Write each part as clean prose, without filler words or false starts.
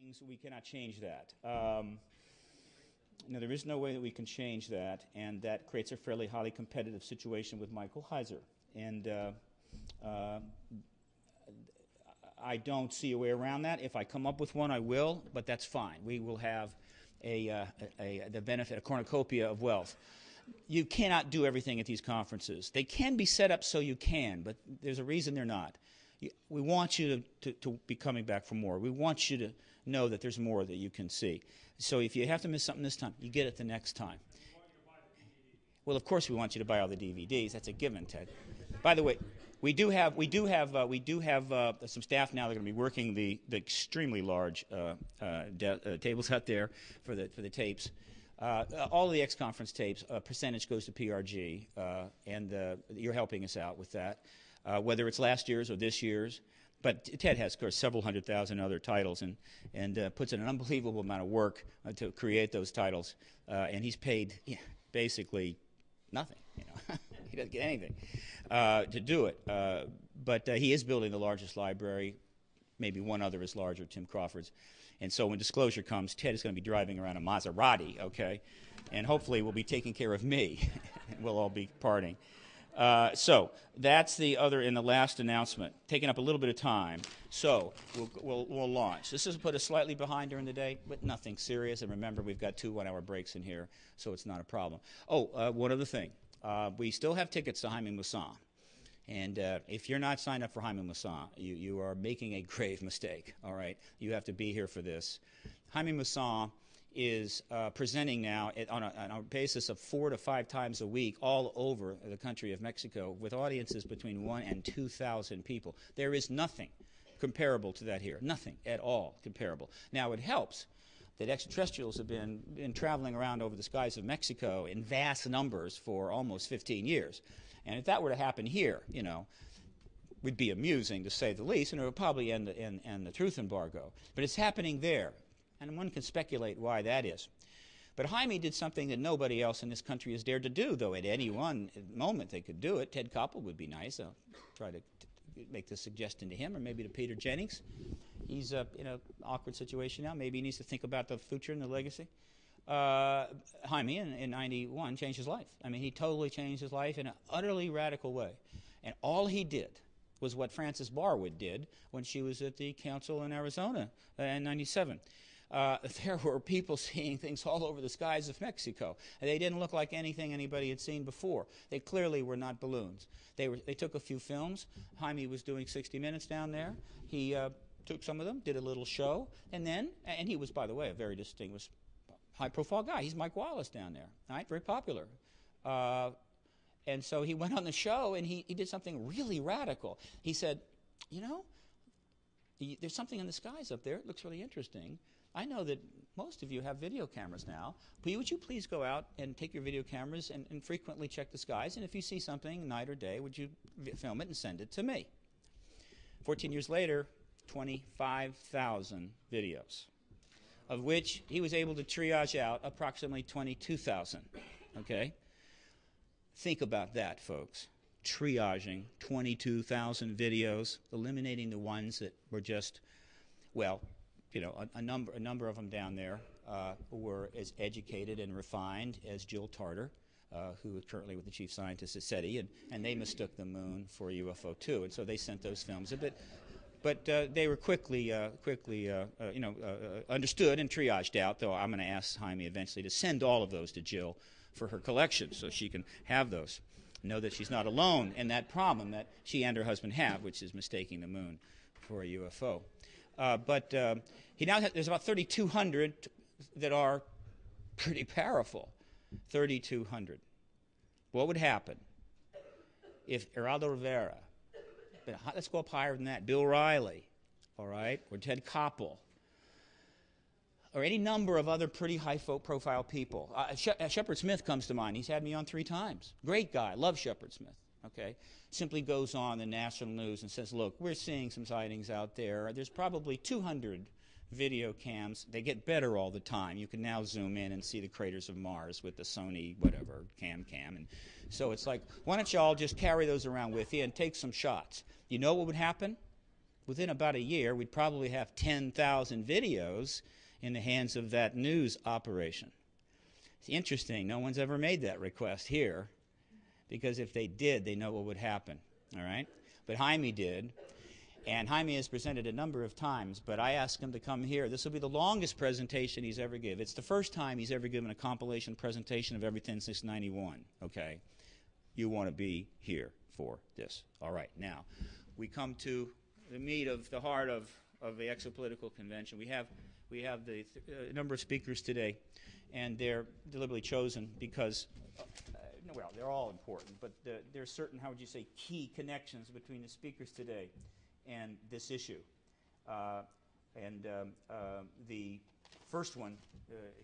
things, we cannot change that. No, there is no way that we can change that, and that creates a fairly highly competitive situation with Michael Heiser. And I don't see a way around that. If I come up with one, I will, but that's fine. We will have the benefit, a cornucopia of wealth. You cannot do everything at these conferences. They can be set up so you can, but there's a reason they're not. We want you to be coming back for more. We want you to know that there's more that you can see. So if you have to miss something this time, you get it the next time. Well, of course we want you to buy all the DVDs. That's a given, Ted. By the way, we do have some staff now that are going to be working the extremely large tables out there for the tapes. All of the X-Conference tapes, a percentage goes to PRG, and you're helping us out with that, whether it's last year's or this year's. But Ted has, of course, several 100,000 other titles and puts in an unbelievable amount of work to create those titles, and he's paid basically nothing. He doesn't get anything to do it. But he is building the largest library. Maybe one other is larger, Tim Crawford's. And so when disclosure comes, Ted is going to be driving around a Maserati, okay? And hopefully will be taking care of me. We'll all be partying. So that's the last announcement, taking up a little bit of time. So we'll launch. This has put us slightly behind during the day, but nothing serious. And remember, we've got 2 one-hour breaks in here, so it's not a problem. Oh, one other thing. We still have tickets to Jaime Maussan. And if you're not signed up for Jaime Maussan, you are making a grave mistake, all right? You have to be here for this. Jaime Maussan is presenting now on a basis of 4 to 5 times a week all over the country of Mexico with audiences between 1,000 and 2,000 people. There is nothing comparable to that here, nothing at all comparable. Now, it helps that extraterrestrials have been traveling around over the skies of Mexico in vast numbers for almost 15 years. And if that were to happen here, would be amusing to say the least, and it would probably end the truth embargo. But it's happening there, and one can speculate why that is. But Jaime did something that nobody else in this country has dared to do, though at any one moment they could do it. Ted Koppel would be nice. I'll try to make this suggestion to him, or maybe to Peter Jennings. He's in an awkward situation now. Maybe he needs to think about the future and the legacy. Jaime, in 91, changed his life. I mean, he totally changed his life in an utterly radical way. And all he did was what Frances Barwood did when she was at the council in Arizona in 97. There were people seeing things all over the skies of Mexico. They didn't look like anything anybody had seen before. They clearly were not balloons. They took a few films. Jaime was doing 60 Minutes down there. He took some of them, did a little show, and he was, by the way, a very distinguished, high-profile guy. He's Mike Wallace down there, right? Very popular. And so he went on the show, and he did something really radical. He said, there's something in the skies up there. It looks really interesting. I know that most of you have video cameras now, but would you please go out and take your video cameras and frequently check the skies, and if you see something, night or day, would you film it and send it to me? 14 years later, 25,000 videos, of which he was able to triage out approximately 22,000, okay? Think about that, folks. Triaging 22,000 videos, eliminating the ones that were just, well, a number of them down there were as educated and refined as Jill Tarter, who is currently with the chief scientist at SETI, and they mistook the moon for a UFO too, and so they sent those films a bit. But they were quickly understood and triaged out, though I'm going to ask Jaime eventually to send all of those to Jill for her collection so she can have those. Know that she's not alone in that problem that she and her husband have, which is mistaking the moon for a UFO. But there's about 3,200 that are pretty powerful. 3,200. What would happen if Geraldo Rivera, let's go up higher than that, Bill Riley, all right, or Ted Koppel, or any number of other pretty high-profile people. Shepard Smith comes to mind. He's had me on 3 times. Great guy. Love Shepard Smith. Okay? Simply goes on the national news and says, look, we're seeing some sightings out there. There's probably 200 video cams. They get better all the time. You can now zoom in and see the craters of Mars with the Sony whatever, cam. And so it's like, why don't you all just carry those around with you and take some shots? You know what would happen? within about a year, we'd probably have 10,000 videos in the hands of that news operation. It's interesting. No one's ever made that request here, because if they did, they know what would happen. All right? But Jaime did. And Jaime has presented a number of times, but I asked him to come here. This will be the longest presentation he's ever given. It's the first time he's ever given a compilation presentation of everything since '91, okay? You want to be here for this. All right, now, we come to the meat of the heart of the Exopolitical Convention. We have the number of speakers today, and they're deliberately chosen because, well, they're all important, but there are certain, how would you say, key connections between the speakers today and this issue. The first one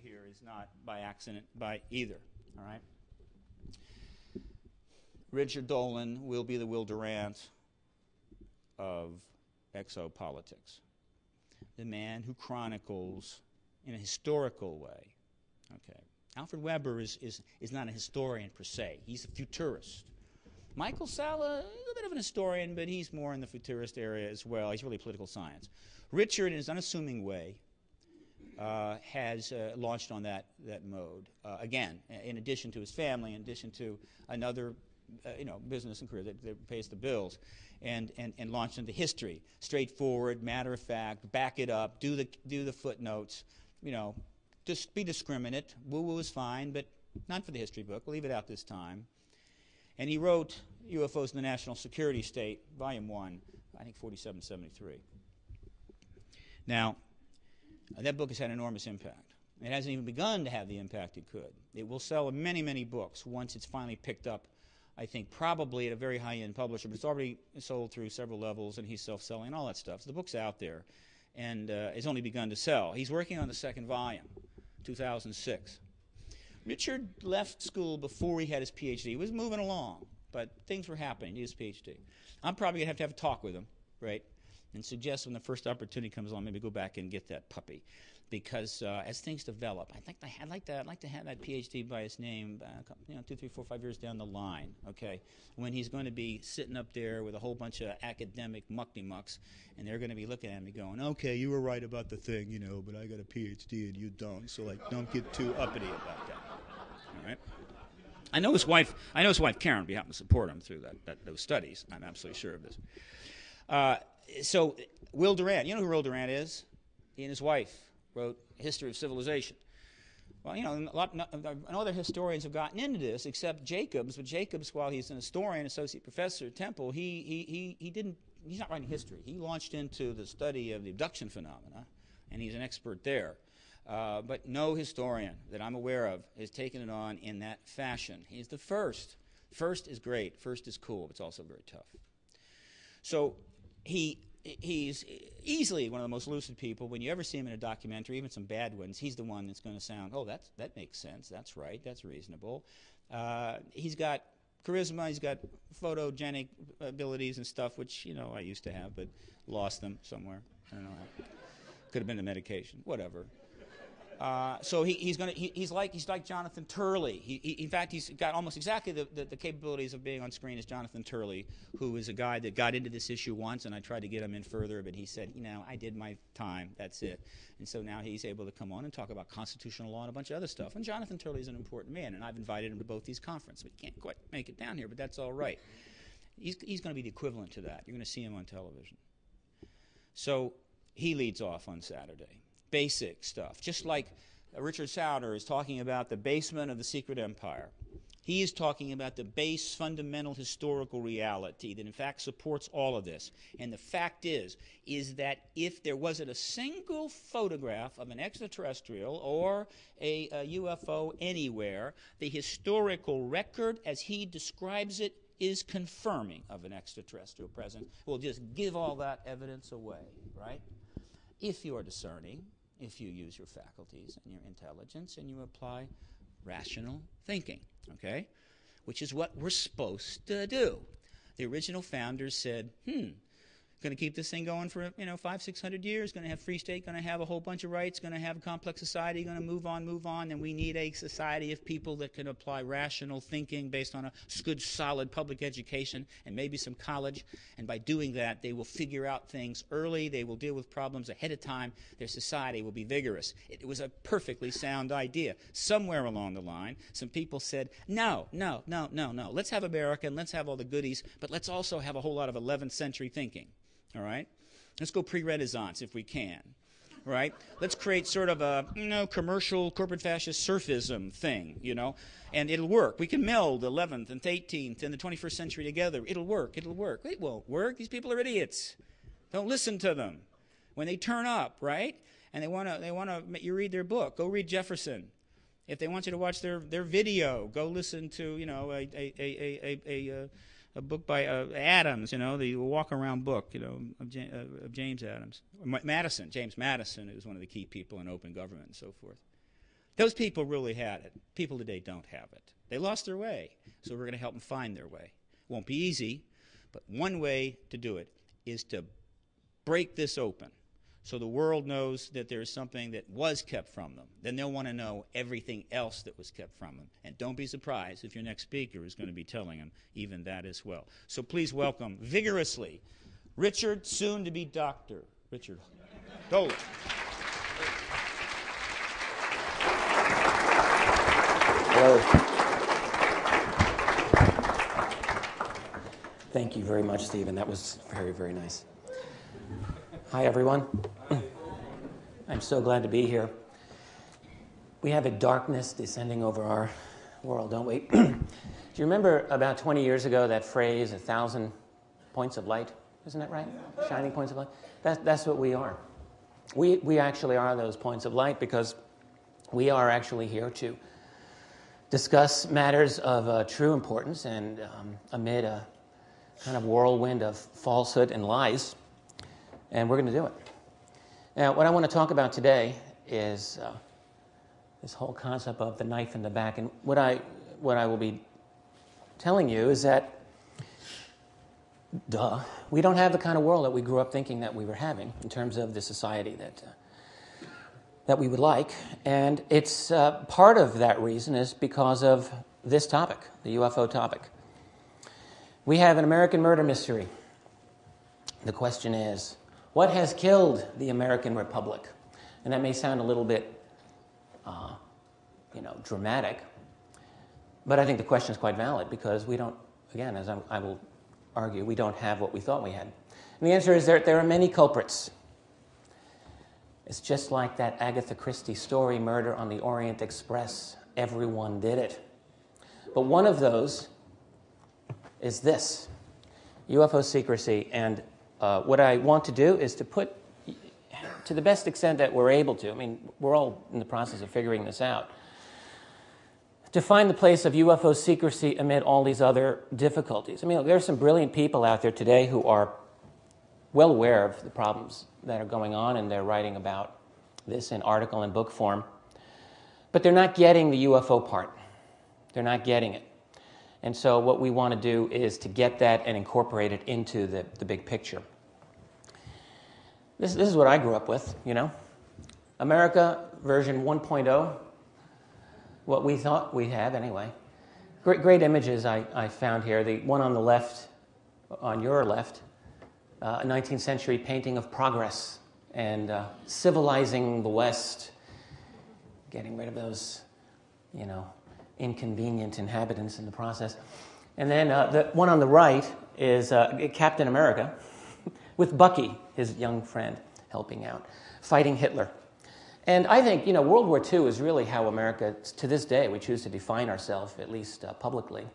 here is not by accident by either, all right? Richard Dolan will be the Will Durant of exopolitics, the man who chronicles in a historical way, okay? Alfred Weber is not a historian per se. He's a futurist. Michael Salla, a little bit of an historian, but he's more in the futurist area as well. He's really political science. Richard, in his unassuming way, has launched on that mode. Again, in addition to his family, in addition to another business and career that pays the bills, and launched into history. Straightforward, matter of fact, back it up, do the footnotes, just be discriminate. Woo-woo is fine, but not for the history book. We'll leave it out this time. And he wrote UFOs in the National Security State, Volume 1, I think 4773. Now, that book has had enormous impact. It hasn't even begun to have the impact it could. It will sell many, many books once it's finally picked up, I think probably at a very high-end publisher, but it's already sold through several levels, and he's self-selling and all that stuff. So the book's out there, and it's only begun to sell. He's working on the second volume, 2006. Richard left school before he had his PhD. He was moving along, but things were happening. He had his PhD. I'm probably going to have a talk with him, right, and suggest when the first opportunity comes along, maybe go back and get that puppy. Because as things develop, I'd like to have that PhD by his name, 2, 3, 4, 5 years down the line, okay, when he's going to be sitting up there with a whole bunch of academic muckety-mucks, and they're going to be looking at me going, okay, you were right about the thing, but I got a PhD and you don't, so don't get too uppity about that. All right. I know his wife Karen will be happy to support him through those studies. I'm absolutely sure of this. So Will Durant, you know who Will Durant is? He and his wife wrote History of Civilization. Well, other historians have gotten into this except Jacobs. But Jacobs, while he's an historian, associate professor at Temple, he's not writing history. He launched into the study of the abduction phenomena, and he's an expert there. But no historian that I'm aware of has taken it on in that fashion. He's the first. First is great. First is cool. It's also very tough. So he's easily one of the most lucid people. When you ever see him in a documentary, even some bad ones, he's the one that's going to sound, oh, that makes sense. That's right. That's reasonable. He's got charisma. He's got photogenic abilities and stuff, which, I used to have, but lost them somewhere. I don't know. Could have been the medication. Whatever. So he's like Jonathan Turley. In fact, he's got almost exactly the capabilities of being on screen as Jonathan Turley, who is a guy that got into this issue once, and I tried to get him in further, but he said, I did my time. That's it. And so now he's able to come on and talk about constitutional law and a bunch of other stuff. And Jonathan Turley is an important man, and I've invited him to both these conferences. We can't quite make it down here, but that's all right. He's going to be the equivalent to that. You're going to see him on television. So he leads off on Saturday. Basic stuff. Just like Richard Sauter is talking about the basement of the secret empire. He is talking about the base fundamental historical reality that in fact supports all of this. And the fact is that if there wasn't a single photograph of an extraterrestrial or a UFO anywhere, the historical record as he describes it is confirming of an extraterrestrial presence. We'll just give all that evidence away, right? If you are discerning, if you use your faculties and your intelligence and you apply rational thinking, okay? Which is what we're supposed to do. The original founders said, Going to keep this thing going for 500-600 years. Going to have free state. Going to have a whole bunch of rights. Going to have a complex society. Going to move on. And we need a society of people that can apply rational thinking based on a good, solid public education and maybe some college. And by doing that, they will figure out things early. They will deal with problems ahead of time. Their society will be vigorous. It was a perfectly sound idea. Somewhere along the line, some people said, no. Let's have America and let's have all the goodies, but let's also have a whole lot of 11th century thinking. All right? Let's go pre-Renaissance if we can. Right? Let's create sort of a commercial corporate fascist surfism thing, and it'll work. We can meld the 11th and the 18th and the 21st century together. It'll work. It won't work. These people are idiots. Don't listen to them. When they turn up, right? And they want to you read their book. Go read Jefferson. If they want you to watch their video, go listen to a book by Adams, the walk-around book, of James Adams. Madison, James Madison, who's one of the key people in open government and so forth. Those people really had it. People today don't have it. They lost their way, so we're going to help them find their way. Won't be easy, but one way to do it is to break this open so the world knows that there is something that was kept from them. Then they'll want to know everything else that was kept from them. And don't be surprised if your next speaker is going to be telling them even that as well. So please welcome vigorously Richard, soon to be Dr. Richard Dolan. Hello. Thank you very much, Stephen. That was very, very nice. Hi, everyone. I'm so glad to be here. We have a darkness descending over our world, don't we? Do you remember about 20 years ago that phrase, 1,000 points of light? Isn't that right? Shining points of light? That's what we are. We actually are those points of light because we are actually here to discuss matters of true importance and amid a kind of whirlwind of falsehood and lies. And we're going to do it. Now, what I want to talk about today is this whole concept of the knife in the back. And what I will be telling you is that, we don't have the kind of world that we grew up thinking that we were having in terms of the society that we would like. And it's part of that reason is because of this topic, the UFO topic. We have an American murder mystery. The question is, what has killed the American Republic? And that may sound a little bit, dramatic, but I think the question is quite valid because we don't, again, as I will argue, we don't have what we thought we had. And the answer is there are many culprits. It's just like that Agatha Christie story, Murder on the Orient Express. Everyone did it. But one of those is this, UFO secrecy. And what I want to do is to put, to the best extent that we're able to, I mean, we're all in the process of figuring this out, to find the place of UFO secrecy amid all these other difficulties. I mean, there are some brilliant people out there today who are well aware of the problems that are going on, and they're writing about this in article and book form. But they're not getting the UFO part. They're not getting it. And so what we want to do is to get that and incorporate it into the big picture. This is what I grew up with, America version 1.0, what we thought we'd have anyway. Great images I found here. The one on the left, on your left, a 19th century painting of progress and civilizing the West, getting rid of those, inconvenient inhabitants in the process. And then the one on the right is Captain America with Bucky, his young friend, helping out, fighting Hitler. And I think, World War II is really how America, to this day, we choose to define ourselves, at least publicly.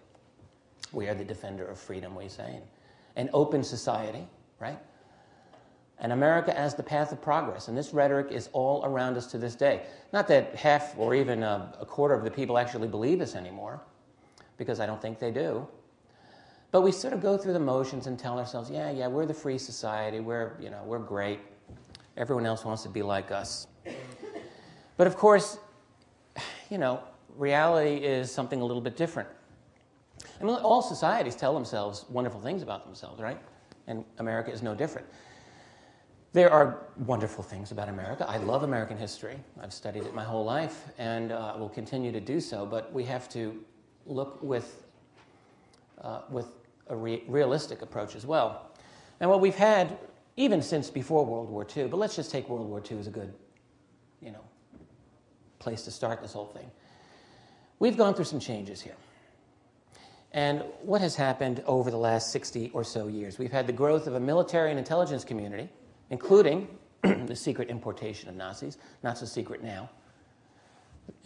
We are the defender of freedom, we say, an open society, right? And America as the path of progress. And this rhetoric is all around us to this day. Not that half or even a quarter of the people actually believe this anymore, because I don't think they do. But we sort of go through the motions and tell ourselves, yeah, we're the free society, we're great. Everyone else wants to be like us. But of course, reality is something a little bit different. I mean, all societies tell themselves wonderful things about themselves, right? and America is no different. There are wonderful things about America. I love American history. I've studied it my whole life, and will continue to do so, but we have to look with a realistic approach as well. And what we've had, even since before World War II, but let's just take World War II as a good, place to start this whole thing. We've gone through some changes here. And what has happened over the last 60 or so years? We've had the growth of a military and intelligence community, including the secret importation of Nazis, not so secret now.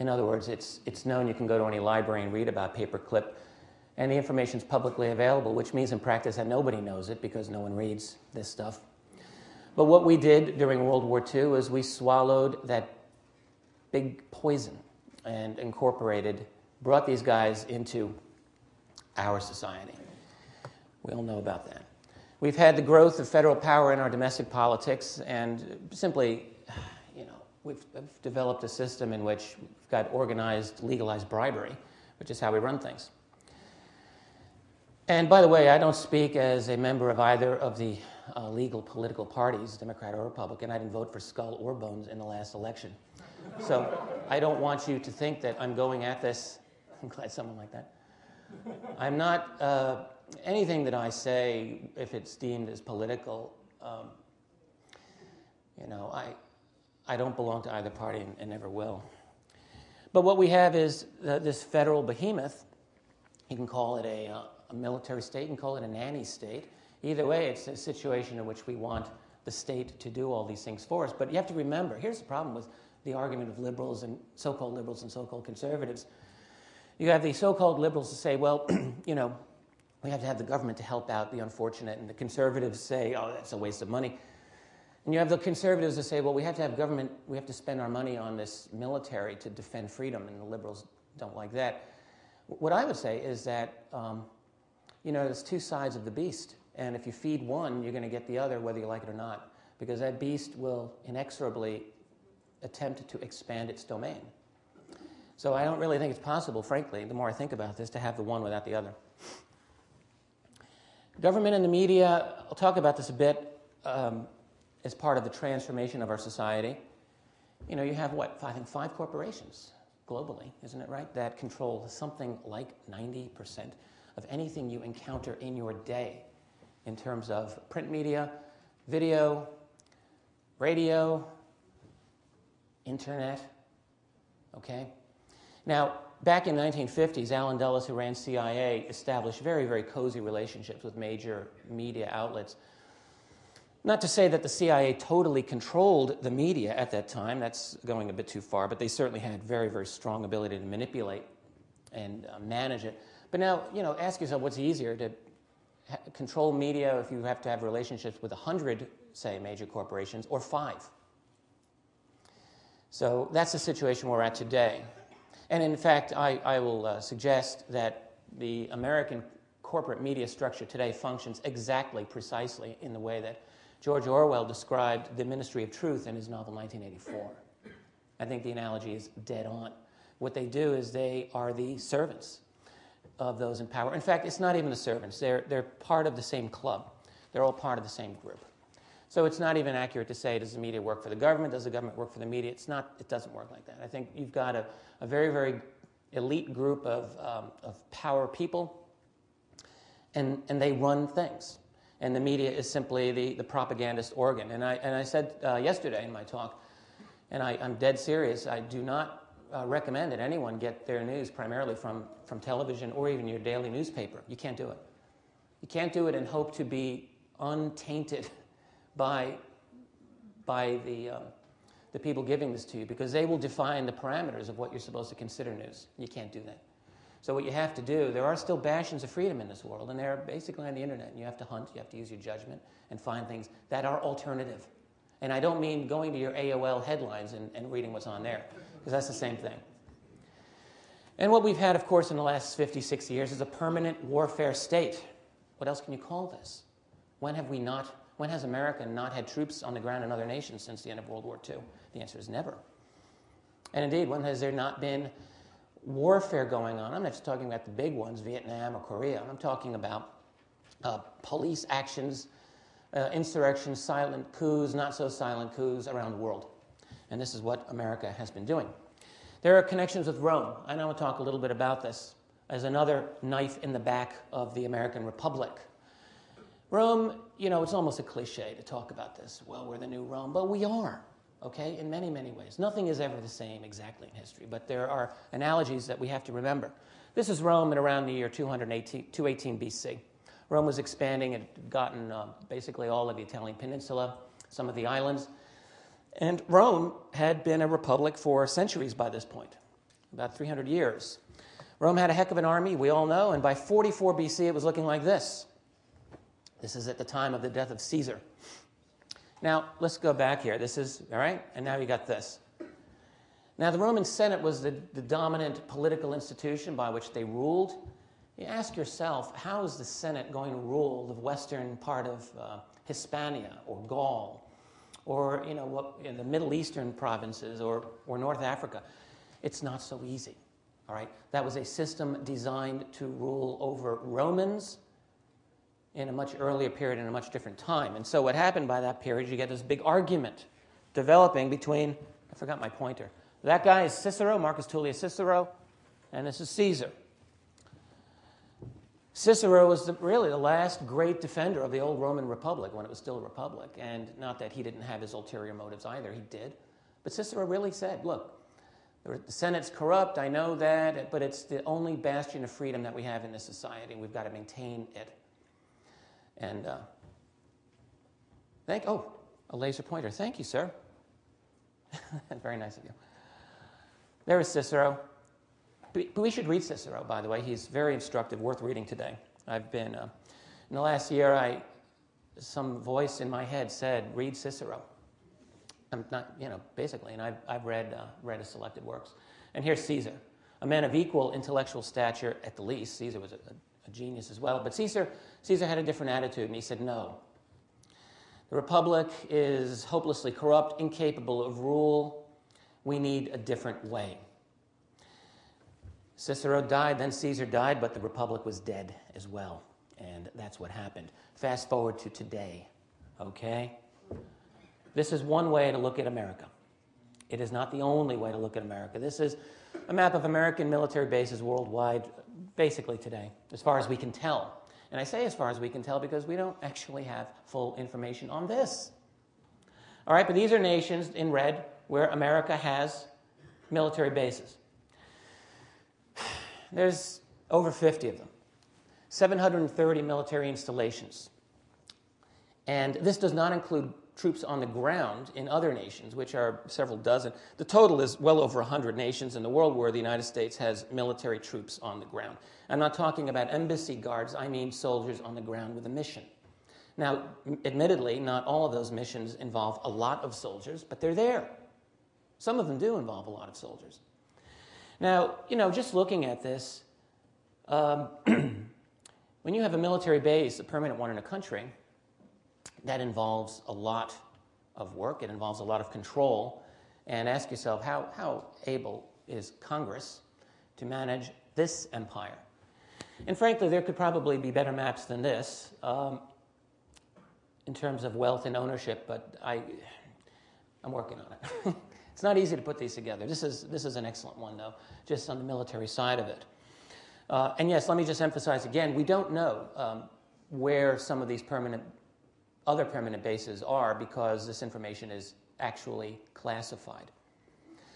In other words, it's known. You can go to any library and read about paperclip, and the information is publicly available, which means in practice that nobody knows it because no one reads this stuff. But what we did during World War II is we swallowed that big poison and brought these guys into our society. We all know about that. We've had the growth of federal power in our domestic politics, and simply, we've developed a system in which we've got organized, legalized bribery, which is how we run things. And by the way, I don't speak as a member of either of the legal political parties, Democrat or Republican. I didn't vote for Skull or Bones in the last election. So I don't want you to think that I'm going at this. I'm glad someone like that. I'm not, anything that I say, if it's deemed as political, I don't belong to either party and never will. But what we have is this federal behemoth. You can call it a military state, you can call it a nanny state. Either way, it's a situation in which we want the state to do all these things for us. But you have to remember, here's the problem with the argument of liberals and so-called conservatives. You have the so-called liberals who say, well, we have to have the government to help out the unfortunate, and the conservatives say, oh, that's a waste of money. And you have the conservatives that say, well, we have to have government, we have to spend our money on this military to defend freedom, and the liberals don't like that. What I would say is that, there's two sides of the beast, and if you feed one, you're going to get the other, whether you like it or not, because that beast will inexorably attempt to expand its domain. So I don't really think it's possible, frankly, the more I think about this, to have the one without the other. Government and the media, I'll talk about this a bit as part of the transformation of our society. You have I think 5 corporations globally, isn't it right, that control something like 90% of anything you encounter in your day in terms of print media, video, radio, internet, okay? Now, back in the 1950s, Allen Dulles, who ran CIA, established very, very cozy relationships with major media outlets. Not to say that the CIA totally controlled the media at that time. That's going a bit too far, but they certainly had very, very strong ability to manipulate and manage it. But now, ask yourself what's easier, to control media if you have to have relationships with 100, say, major corporations, or 5. So that's the situation we're at today. And in fact, I will suggest that the American corporate media structure today functions precisely in the way that George Orwell described the Ministry of Truth in his novel 1984. I think the analogy is dead on. What they do is they are the servants of those in power. In fact, it's not even the servants. They're part of the same club. They're all part of the same group. So it's not even accurate to say, does the media work for the government? Does the government work for the media? It doesn't work like that. I think you've got a very, very elite group of power people, and they run things. And the media is simply the propagandist organ. And I said yesterday in my talk, and I'm dead serious, I do not recommend that anyone get their news primarily from television or even your daily newspaper. You can't do it. You can't do it and hope to be untainted by the people giving this to you, because they will define the parameters of what you're supposed to consider news. You can't do that. So what you have to do, there are still bastions of freedom in this world, and they're basically on the internet. And you have to hunt, you have to use your judgment and find things that are alternative. And I don't mean going to your AOL headlines and reading what's on there, because that's the same thing. And what we've had, of course, in the last 50, 60 years is a permanent warfare state. What else can you call this? When has America not had troops on the ground in other nations since the end of World War II? The answer is never. And indeed, when has there not been warfare going on? I'm not just talking about the big ones, Vietnam or Korea. I'm talking about police actions insurrections, silent coups, not so silent coups around the world. And this is what America has been doing. There are connections with Rome. I now want to talk a little bit about this as another knife in the back of the American Republic. Rome, you know, it's almost a cliche to talk about this. Well, we're the new Rome, but we are, okay, in many, many ways. Nothing is ever the same exactly in history, but there are analogies that we have to remember. This is Rome in around the year 218 BC. Rome was expanding. It had gotten basically all of the Italian peninsula, some of the islands. And Rome had been a republic for centuries by this point, about 300 years. Rome had a heck of an army, we all know, and by 44 BC it was looking like this. This is at the time of the death of Caesar. Now, let's go back here. This is, all right, and now you got this. Now, the Roman Senate was the dominant political institution by which they ruled. You ask yourself, how is the Senate going to rule the western part of Hispania or Gaul? Or, you know, what in the Middle Eastern provinces or North Africa? It's not so easy, all right? That was a system designed to rule over Romans in a much earlier period, in a much different time. And so what happened by that period, you get this big argument developing between, I forgot my pointer. That guy is Cicero, Marcus Tullius Cicero, and this is Caesar. Cicero was really the last great defender of the old Roman Republic when it was still a republic. And not that he didn't have his ulterior motives either, he did. But Cicero really said, look, the Senate's corrupt, I know that, but it's the only bastion of freedom that we have in this society, and we've got to maintain it. And a laser pointer. Thank you, sir. Very nice of you. There is Cicero. But we should read Cicero, by the way. He's very instructive, worth reading today. I've been, in the last year, some voice in my head said, read Cicero. I'm not, basically, and I've read his selected works. And here's Caesar, a man of equal intellectual stature at the least. Caesar was a genius as well. But Caesar had a different attitude, and he said, no. The Republic is hopelessly corrupt, incapable of rule. We need a different way. Cicero died, then Caesar died, but the Republic was dead as well. And that's what happened. Fast forward to today, okay? This is one way to look at America. It is not the only way to look at America. This is a map of American military bases worldwide, basically today, as far as we can tell. And I say as far as we can tell because we don't actually have full information on this. All right, but these are nations in red where America has military bases. There's over 50 of them, 730 military installations. And this does not include troops on the ground in other nations, which are several dozen. The total is well over 100 nations in the world where the United States has military troops on the ground. I'm not talking about embassy guards, I mean soldiers on the ground with a mission. Now, admittedly, not all of those missions involve a lot of soldiers, but they're there. Some of them do involve a lot of soldiers. Now, just looking at this, when you have a military base, a permanent one in a country, that involves a lot of work. It involves a lot of control. And ask yourself, how able is Congress to manage this empire? And frankly, there could probably be better maps than this in terms of wealth and ownership, but I'm working on it. It's not easy to put these together. This is an excellent one, though, just on the military side of it. And yes, let me just emphasize again, we don't know where some of these other permanent bases are because this information is actually classified.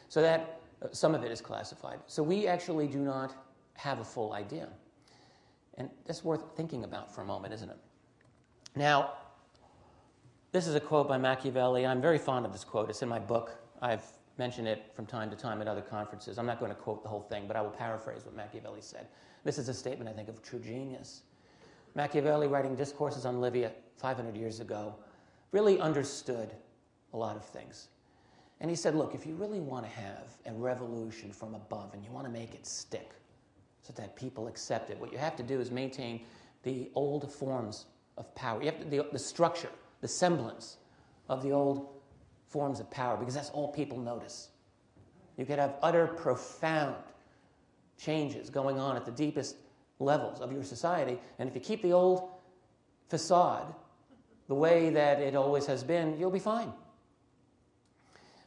So that some of it is classified. So we actually do not have a full idea. And that's worth thinking about for a moment, isn't it? Now, this is a quote by Machiavelli. I'm very fond of this quote. It's in my book. I've mentioned it from time to time at other conferences. I'm not going to quote the whole thing, but I will paraphrase what Machiavelli said. This is a statement, I think, of true genius. Machiavelli, writing Discourses on Livia 500 years ago, really understood a lot of things. And he said, look, if you really want to have a revolution from above and you want to make it stick so that people accept it, what you have to do is maintain the old forms of power. You have to, the structure, the semblance of the old forms of power, because that's all people notice. You could have utter, profound changes going on at the deepest levels of your society, and if you keep the old facade, the way that it always has been, you'll be fine.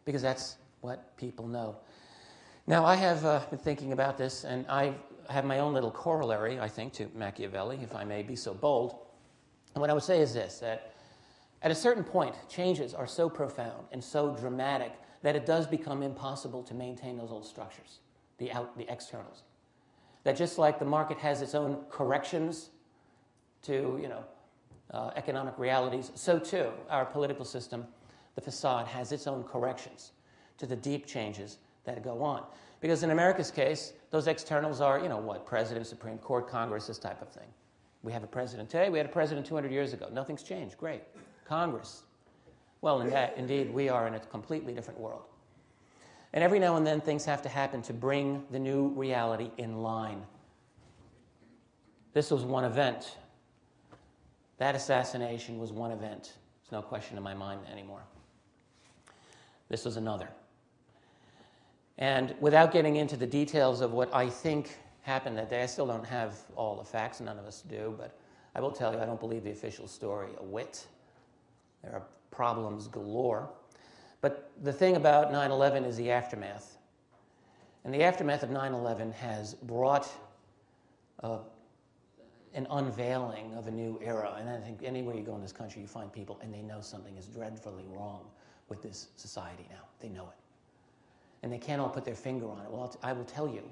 Because that's what people know. Now, I have been thinking about this, and I have my own little corollary, I think, to Machiavelli, if I may be so bold. And what I would say is this, that at a certain point, changes are so profound and so dramatic that it does become impossible to maintain those old structures, the externals. That just like the market has its own corrections to, economic realities, so too our political system, the facade, has its own corrections to the deep changes that go on. Because in America's case, those externals are, President, Supreme Court, Congress, this type of thing. We have a president today, we had a president 200 years ago. Nothing's changed, great. Congress. Well, indeed, we are in a completely different world. And every now and then things have to happen to bring the new reality in line. This was one event. That assassination was one event. There's no question in my mind anymore. This was another. And without getting into the details of what I think happened that day, I still don't have all the facts, none of us do, but I will tell you I don't believe the official story a whit. There are problems galore. But the thing about 9/11 is the aftermath. And the aftermath of 9/11 has brought an unveiling of a new era. And I think anywhere you go in this country, you find people, and they know something is dreadfully wrong with this society now. They know it. And they can't all put their finger on it. Well, I will tell you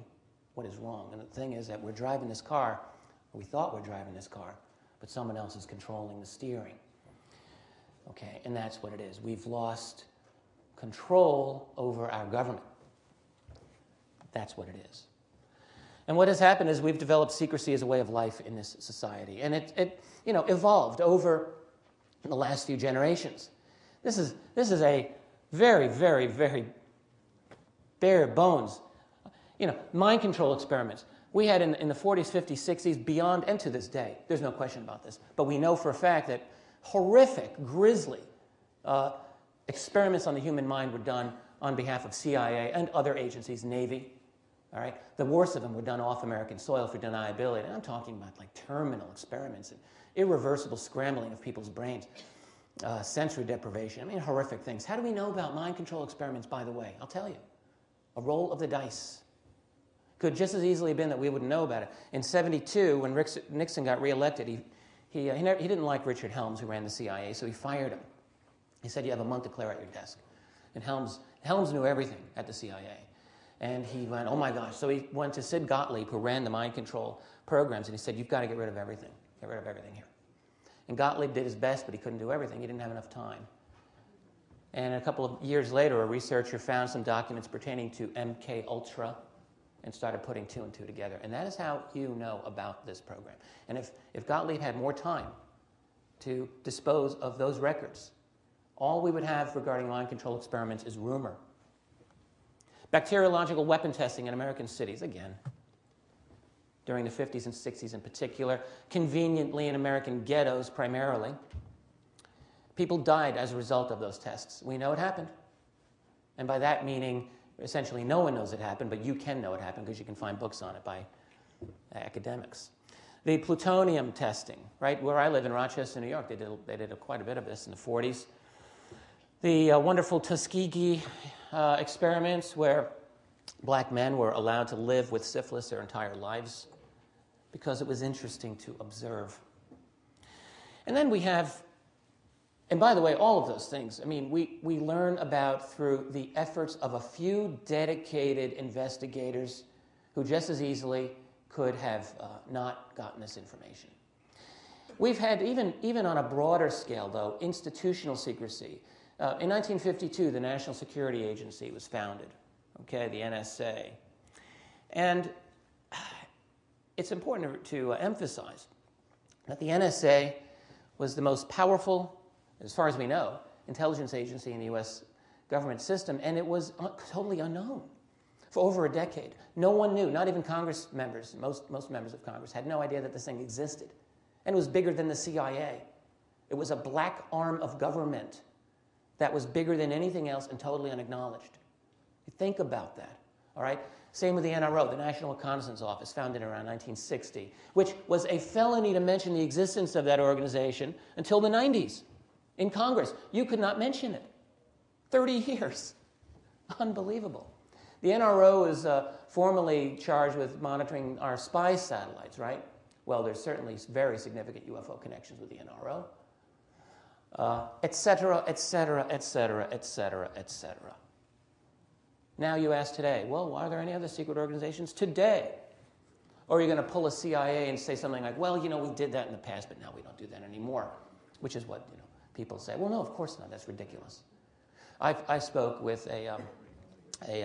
what is wrong. And the thing is that we're driving this car, or we thought we're driving this car, but someone else is controlling the steering. Okay, and that's what it is. We've lost control over our government. That's what it is. And what has happened is we've developed secrecy as a way of life in this society. And it evolved over the last few generations. This is a very, very, very bare bones, mind control experiments. We had in the 40s, 50s, 60s, beyond, and to this day, there's no question about this, but we know for a fact that horrific, grisly experiments on the human mind were done on behalf of CIA and other agencies, Navy. All right, the worst of them were done off American soil for deniability. And I'm talking about like terminal experiments and irreversible scrambling of people's brains, sensory deprivation. I mean, horrific things. How do we know about mind control experiments, by the way? I'll tell you. A roll of the dice. Could just as easily have been that we wouldn't know about it. In '72, when Nixon got reelected, he didn't like Richard Helms, who ran the CIA, so he fired him. He said, you have a month to clear out your desk. And Helms knew everything at the CIA. And he went, oh my gosh. So he went to Sid Gottlieb, who ran the mind control programs, and he said, you've got to get rid of everything. Get rid of everything here. And Gottlieb did his best, but he couldn't do everything. He didn't have enough time. And a couple of years later, a researcher found some documents pertaining to MK Ultra and started putting two and two together. And that is how you know about this program. And if Gottlieb had more time to dispose of those records, all we would have regarding mind control experiments is rumor. Bacteriological weapon testing in American cities, again, during the 50s and 60s in particular, conveniently in American ghettos primarily. People died as a result of those tests. We know it happened. And by that meaning, essentially no one knows it happened, but you can know it happened because you can find books on it by academics. The plutonium testing, right? Where I live in Rochester, New York, they did quite a bit of this in the 40s. The wonderful Tuskegee experiments where black men were allowed to live with syphilis their entire lives because it was interesting to observe. And then we have, and by the way, all of those things, I mean, we learn about through the efforts of a few dedicated investigators who just as easily could have not gotten this information. We've had, even on a broader scale, though, institutional secrecy. In 1952, the National Security Agency was founded, okay, the NSA. And it's important to emphasize that the NSA was the most powerful, as far as we know, intelligence agency in the U.S. government system, and it was totally unknown for over a decade. No one knew, not even Congress members, most members of Congress had no idea that this thing existed. And it was bigger than the CIA. It was a black arm of government that was bigger than anything else and totally unacknowledged. You think about that, all right? Same with the NRO, the National Reconnaissance Office, founded around 1960, which was a felony to mention the existence of that organization until the 90s. In Congress, you could not mention it. 30 years. Unbelievable. The NRO is formally charged with monitoring our spy satellites, right? Well, there's certainly very significant UFO connections with the NRO, et cetera, et cetera, et cetera, et cetera, et cetera. Now you ask today, well, are there any other secret organizations today? Or are you going to pull a CIA and say something like, well, we did that in the past, but now we don't do that anymore, which is what people say. Well, no, of course not. That's ridiculous. I spoke with a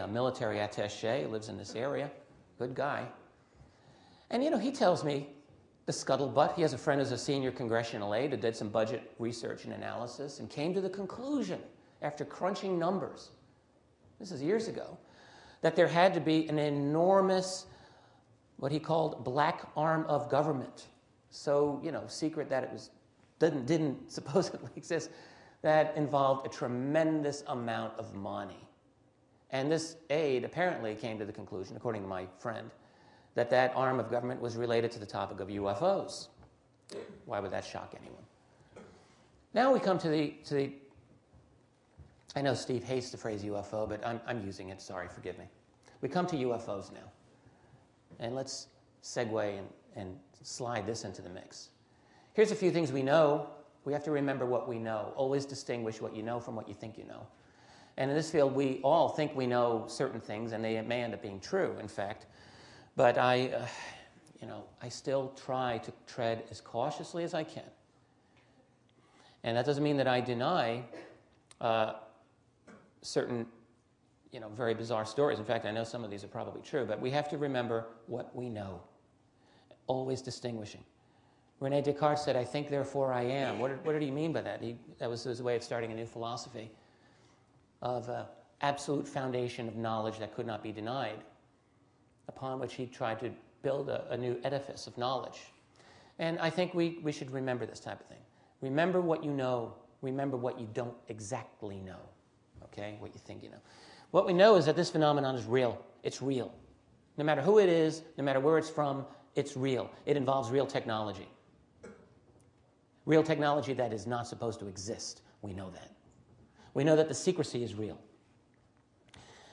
military attaché who lives in this area, good guy. And, he tells me the scuttlebutt. He has a friend who's a senior congressional aide who did some budget research and analysis and came to the conclusion, after crunching numbers, this is years ago, that there had to be an enormous, what he called, black arm of government. So, secret that it didn't supposedly exist, that involved a tremendous amount of money. And this aide apparently came to the conclusion, according to my friend, that arm of government was related to the topic of UFOs. Why would that shock anyone? Now we come to the I know Steve hates the phrase UFO, but I'm using it. Sorry, forgive me. We come to UFOs now. And let's segue and slide this into the mix. Here's a few things we know. We have to remember what we know. Always distinguish what you know from what you think you know. And in this field, we all think we know certain things, and they may end up being true, in fact. But I still try to tread as cautiously as I can. And that doesn't mean that I deny certain, very bizarre stories. In fact, I know some of these are probably true, but we have to remember what we know. Always distinguishing. Rene Descartes said, "I think, therefore I am." What did he mean by that? That was his way of starting a new philosophy of absolute foundation of knowledge that could not be denied, upon which he tried to build a new edifice of knowledge. And I think we should remember this type of thing. Remember what you know. Remember what you don't exactly know. Okay? What you think you know. What we know is that this phenomenon is real. It's real. No matter who it is, no matter where it's from, it's real. It involves real technology. Real technology that is not supposed to exist. We know that. We know that the secrecy is real.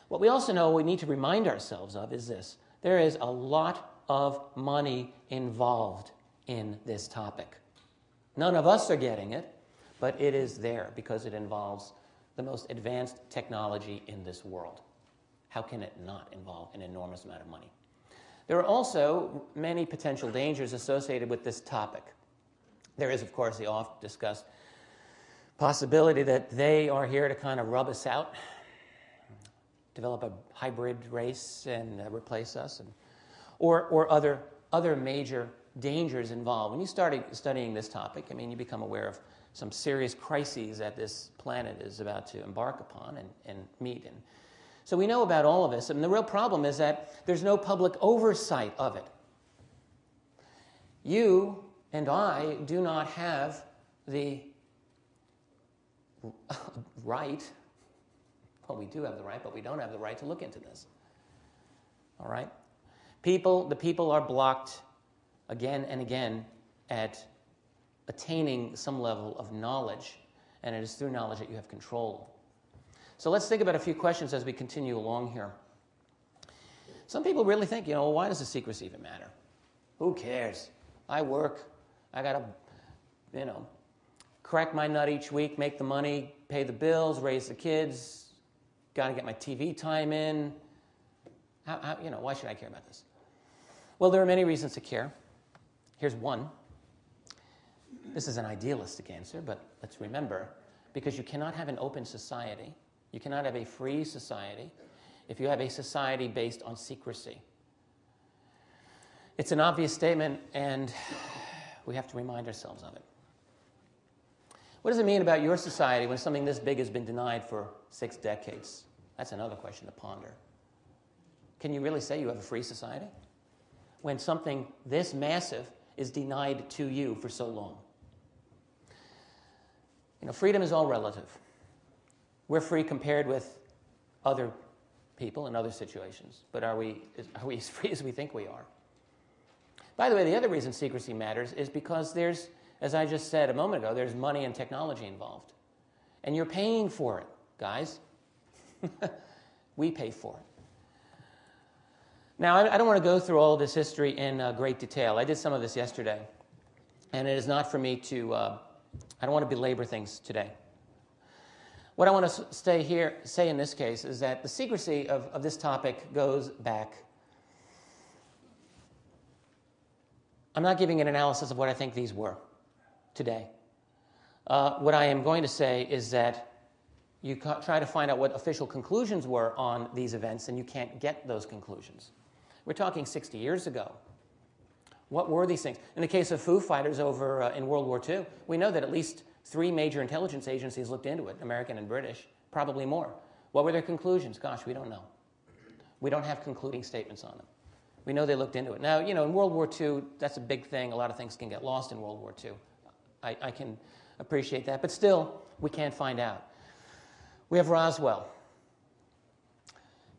What we also know we need to remind ourselves of is this. There is a lot of money involved in this topic. None of us are getting it, but it is there because it involves the most advanced technology in this world. How can it not involve an enormous amount of money? There are also many potential dangers associated with this topic. There is, of course, the oft-discussed possibility that they are here to kind of rub us out, develop a hybrid race and replace us, or other major dangers involved. When you start studying this topic, you become aware of some serious crises that this planet is about to embark upon and meet. And so we know about all of this, and the real problem is that there's no public oversight of it. You and I do not have the right. Well, we do have the right, but we don't have the right to look into this. All right? The people are blocked again and again at attaining some level of knowledge, and it is through knowledge that you have control. So let's think about a few questions as we continue along here. Some people really think, why does the secrecy even matter? Who cares? I work. I got to, crack my nut each week, make the money, pay the bills, raise the kids, got to get my TV time in. Why should I care about this? Well, there are many reasons to care. Here's one. This is an idealistic answer, but let's remember, because you cannot have an open society, you cannot have a free society, if you have a society based on secrecy. It's an obvious statement, and we have to remind ourselves of it. What does it mean about your society when something this big has been denied for 6 decades? That's another question to ponder. Can you really say you have a free society when something this massive is denied to you for so long? Freedom is all relative. We're free compared with other people in other situations, but are we as free as we think we are? By the way, the other reason secrecy matters is because there's As I just said a moment ago, there's money and technology involved. And you're paying for it, guys. We pay for it. Now, I don't want to go through all of this history in great detail. I did some of this yesterday. And it is not for me to, I don't want to belabor things today. What I want to say in this case is that the secrecy of this topic goes back. I'm not giving an analysis of what I think these were today. What I am going to say is that you try to find out what official conclusions were on these events, and you can't get those conclusions. We're talking 60 years ago. What were these things? In the case of Foo Fighters over in World War II, we know that at least 3 major intelligence agencies looked into it, American and British, probably more. What were their conclusions? Gosh, we don't know. We don't have concluding statements on them. We know they looked into it. Now, you know, in World War II, that's a big thing. A lot of things can get lost in World War II. I can appreciate that. But still, we can't find out. We have Roswell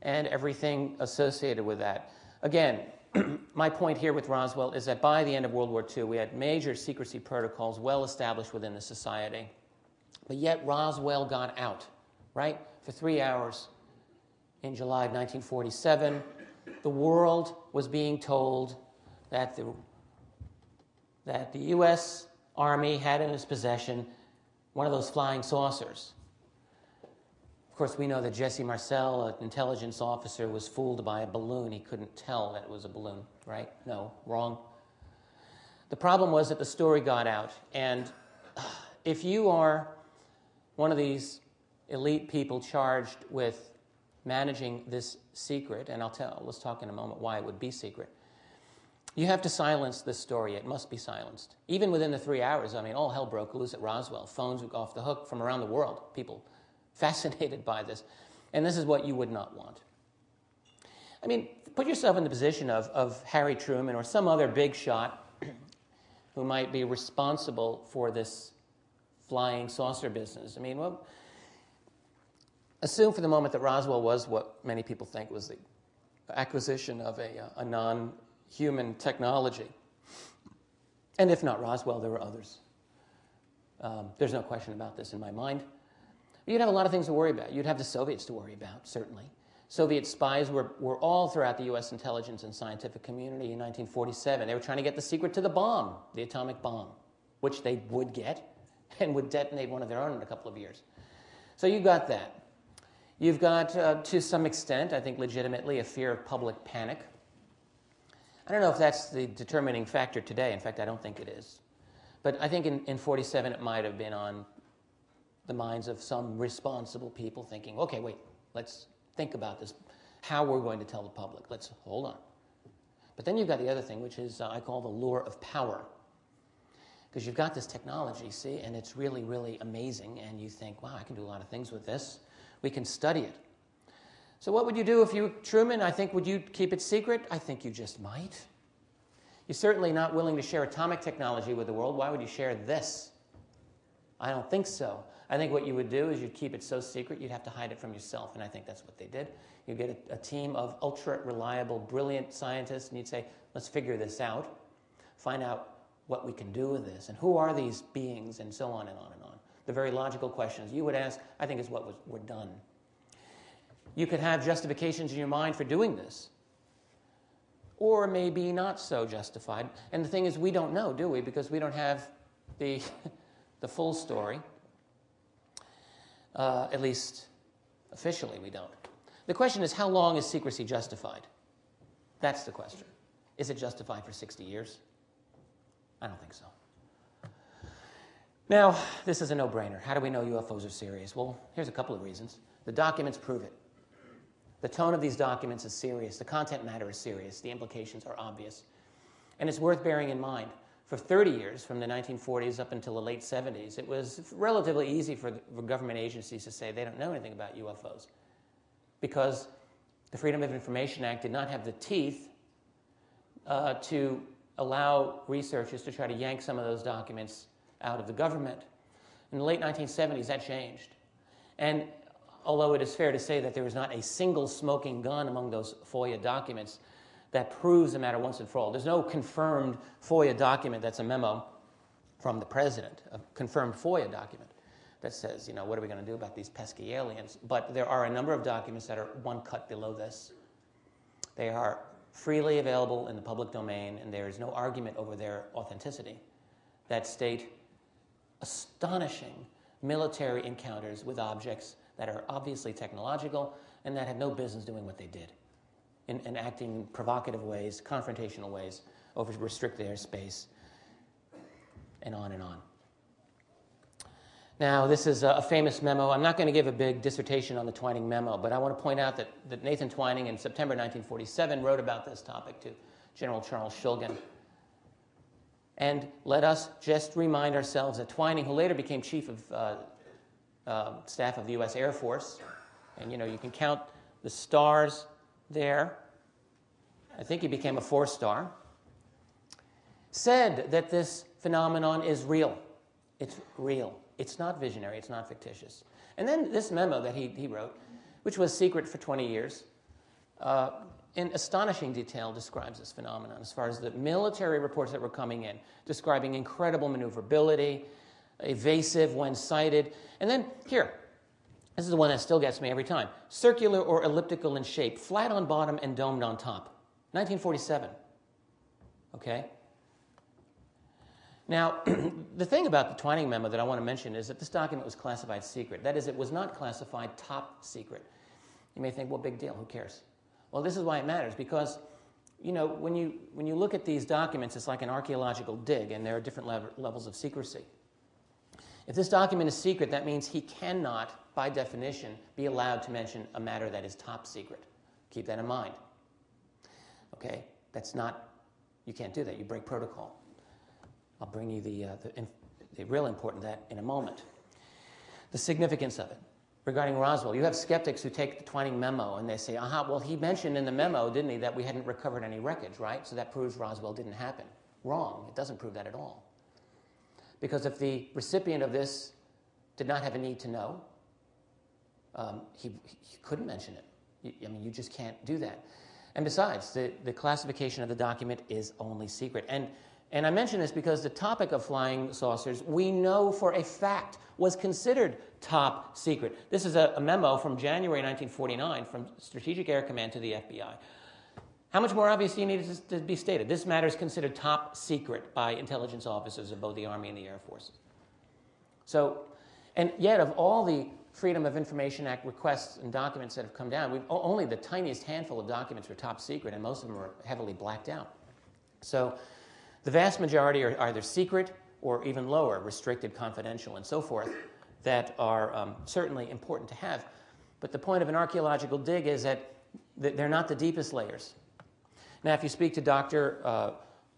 and everything associated with that. Again, my point here with Roswell is that by the end of World War II, we had major secrecy protocols well established within the society. But yet Roswell got out, right? For 3 hours in July of 1947. The world was being told that the U.S. Army had in its possession one of those flying saucers. Of course, we know that Jesse Marcel, an intelligence officer, was fooled by a balloon. He couldn't tell that it was a balloon, right? No, wrong. The problem was that the story got out, and if you are one of these elite people charged with managing this secret, and let's talk in a moment why it would be secret, you have to silence this story. It must be silenced. Even within the 3 hours, I mean, all hell broke loose at Roswell. Phones would go off the hook from around the world. People fascinated by this. And this is what you would not want. I mean, put yourself in the position of Harry Truman or some other big shot who might be responsible for this flying saucer business. I mean, well, assume for the moment that Roswell was what many people think was the acquisition of a non-human technology. And if not Roswell, there were others. There's no question about this in my mind. You'd have a lot of things to worry about. You'd have the Soviets to worry about, certainly. Soviet spies were all throughout the U.S. intelligence and scientific community in 1947. They were trying to get the secret to the bomb, the atomic bomb, which they would get and would detonate one of their own in a couple of years. So you've got that. You've got, to some extent, I think legitimately, a fear of public panic. I don't know if that's the determining factor today. In fact, I don't think it is. But I think in 47 it might have been on the minds of some responsible people thinking, okay, wait, let's think about this, how we're going to tell the public. Let's hold on. But then you've got the other thing, which is I call the lure of power. Because you've got this technology, see, and it's really, really amazing, and you think, wow, I can do a lot of things with this. We can study it. So what would you do if you, Truman, I think, would you keep it secret? I think you just might. You're certainly not willing to share atomic technology with the world. Why would you share this? I don't think so. I think what you would do is you'd keep it so secret you'd have to hide it from yourself, and I think that's what they did. You'd get a team of ultra-reliable, brilliant scientists, and you'd say, let's figure this out, find out what we can do with this, and who are these beings, and so on and on and on. The very logical questions you would ask, I think, is what were done. You could have justifications in your mind for doing this, or maybe not so justified. And the thing is, we don't know, do we? Because we don't have the full story. At least officially we don't. The question is, how long is secrecy justified? That's the question. Is it justified for 60 years? I don't think so. Now, this is a no-brainer. How do we know UFOs are serious? Well, here's a couple of reasons. The documents prove it. The tone of these documents is serious. The content matter is serious. The implications are obvious. And it's worth bearing in mind. For 30 years, from the 1940s up until the late 70s, it was relatively easy for government agencies to say they don't know anything about UFOs because the Freedom of Information Act did not have the teeth to allow researchers to try to yank some of those documents out of the government. In the late 1970s, that changed. And although it is fair to say that there was not a single smoking gun among those FOIA documents that proves the matter once and for all. There's no confirmed FOIA document that's a memo from the president, a confirmed FOIA document that says, what are we going to do about these pesky aliens? But there are a number of documents that are one cut below this. They are freely available in the public domain, and there is no argument over their authenticity, that state astonishing military encounters with objects that are obviously technological and that had no business doing what they did, and acting in provocative ways, confrontational ways, over restricted airspace, and on and on. Now, this is a famous memo. I'm not going to give a big dissertation on the Twining memo, but I want to point out that Nathan Twining in September 1947 wrote about this topic to General Charles Shulgin. And let us just remind ourselves that Twining, who later became chief of staff of the U.S. Air Force, and you can count the stars there. I think he became a 4-star. Said that this phenomenon is real. It's real. It's not visionary. It's not fictitious. And then this memo that he wrote, which was secret for 20 years, in astonishing detail describes this phenomenon as far as the military reports that were coming in, describing incredible maneuverability, evasive when sighted. And then here, this is the one that still gets me every time. Circular or elliptical in shape, flat on bottom and domed on top. 1947. Okay? Now, the thing about the Twining memo that I want to mention is that this document was classified secret. That is, it was not classified top secret. You may think, well, big deal, who cares? Well, this is why it matters, because, when you look at these documents, it's like an archaeological dig, and there are different levels of secrecy. If this document is secret, that means he cannot, by definition, be allowed to mention a matter that is top secret. Keep that in mind. Okay? You can't do that. You break protocol. I'll bring you the real important that in a moment. The significance of it. Regarding Roswell, you have skeptics who take the Twining memo and they say, well, he mentioned in the memo, didn't he, that we hadn't recovered any wreckage, right? So that proves Roswell didn't happen. Wrong. It doesn't prove that at all. Because if the recipient of this did not have a need to know, he couldn't mention it. You just can't do that. And besides, the classification of the document is only secret. And I mention this because the topic of flying saucers, we know for a fact, was considered top secret. This is a memo from January 1949 from Strategic Air Command to the FBI. How much more obvious do you need it to be stated? This matter is considered top secret by intelligence officers of both the Army and the Air Force. So, and yet of all the Freedom of Information Act requests and documents that have come down, only the tiniest handful of documents were top secret, and most of them are heavily blacked out. So the vast majority are either secret or even lower, restricted, confidential, and so forth, that are certainly important to have. But the point of an archaeological dig is that they're not the deepest layers. Now, if you speak to Dr.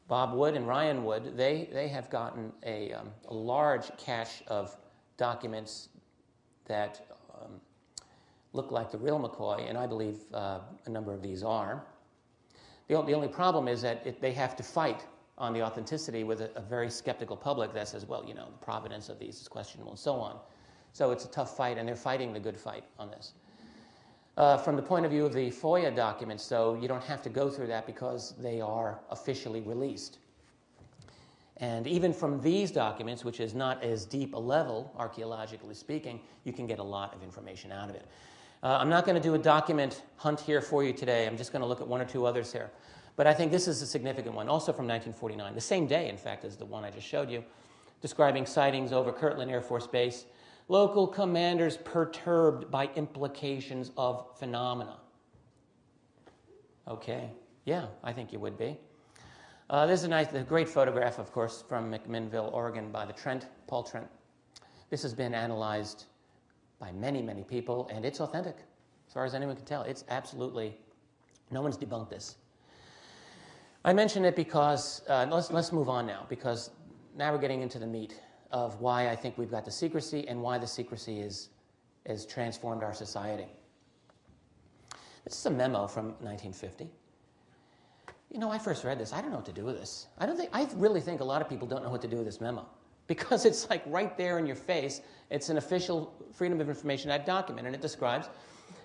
Bob Wood and Ryan Wood, they have gotten a large cache of documents that look like the real McCoy, and I believe a number of these are. The only problem is that they have to fight on the authenticity with a very skeptical public that says, well, the provenance of these is questionable and so on. So it's a tough fight, and they're fighting the good fight on this. From the point of view of the FOIA documents, though, you don't have to go through that because they are officially released. And even from these documents, which is not as deep a level, archaeologically speaking, you can get a lot of information out of it. I'm not going to do a document hunt here for you today. I'm just going to look at one or two others here. But I think this is a significant one, also from 1949, the same day, in fact, as the one I just showed you, describing sightings over Kirtland Air Force Base. Local commanders perturbed by implications of phenomena. Okay, yeah, I think you would be. This is a great photograph, of course, from McMinnville, Oregon, by the Paul Trent. This has been analyzed by many, many people, and it's authentic, as far as anyone can tell. It's absolutely, no one's debunked this. I mention it because, let's move on now, because now we're getting into the meat of why I think we've got the secrecy and why the secrecy has transformed our society. This is a memo from 1950. I first read this. I don't know what to do with this. I really think a lot of people don't know what to do with this memo because it's like right there in your face. It's an official Freedom of Information Act document, and it describes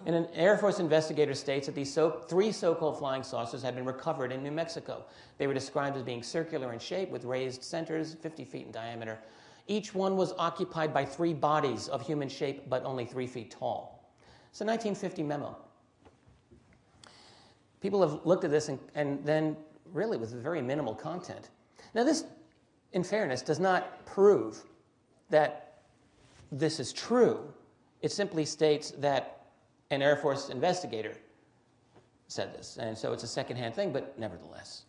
And an Air Force investigator states that these three so-called flying saucers had been recovered in New Mexico. They were described as being circular in shape with raised centers, 50 feet in diameter. Each one was occupied by three bodies of human shape, but only 3 feet tall. It's a 1950 memo. People have looked at this and then really with very minimal content. Now this, in fairness, does not prove that this is true. It simply states that an Air Force investigator said this. And so it's a secondhand thing, but nevertheless.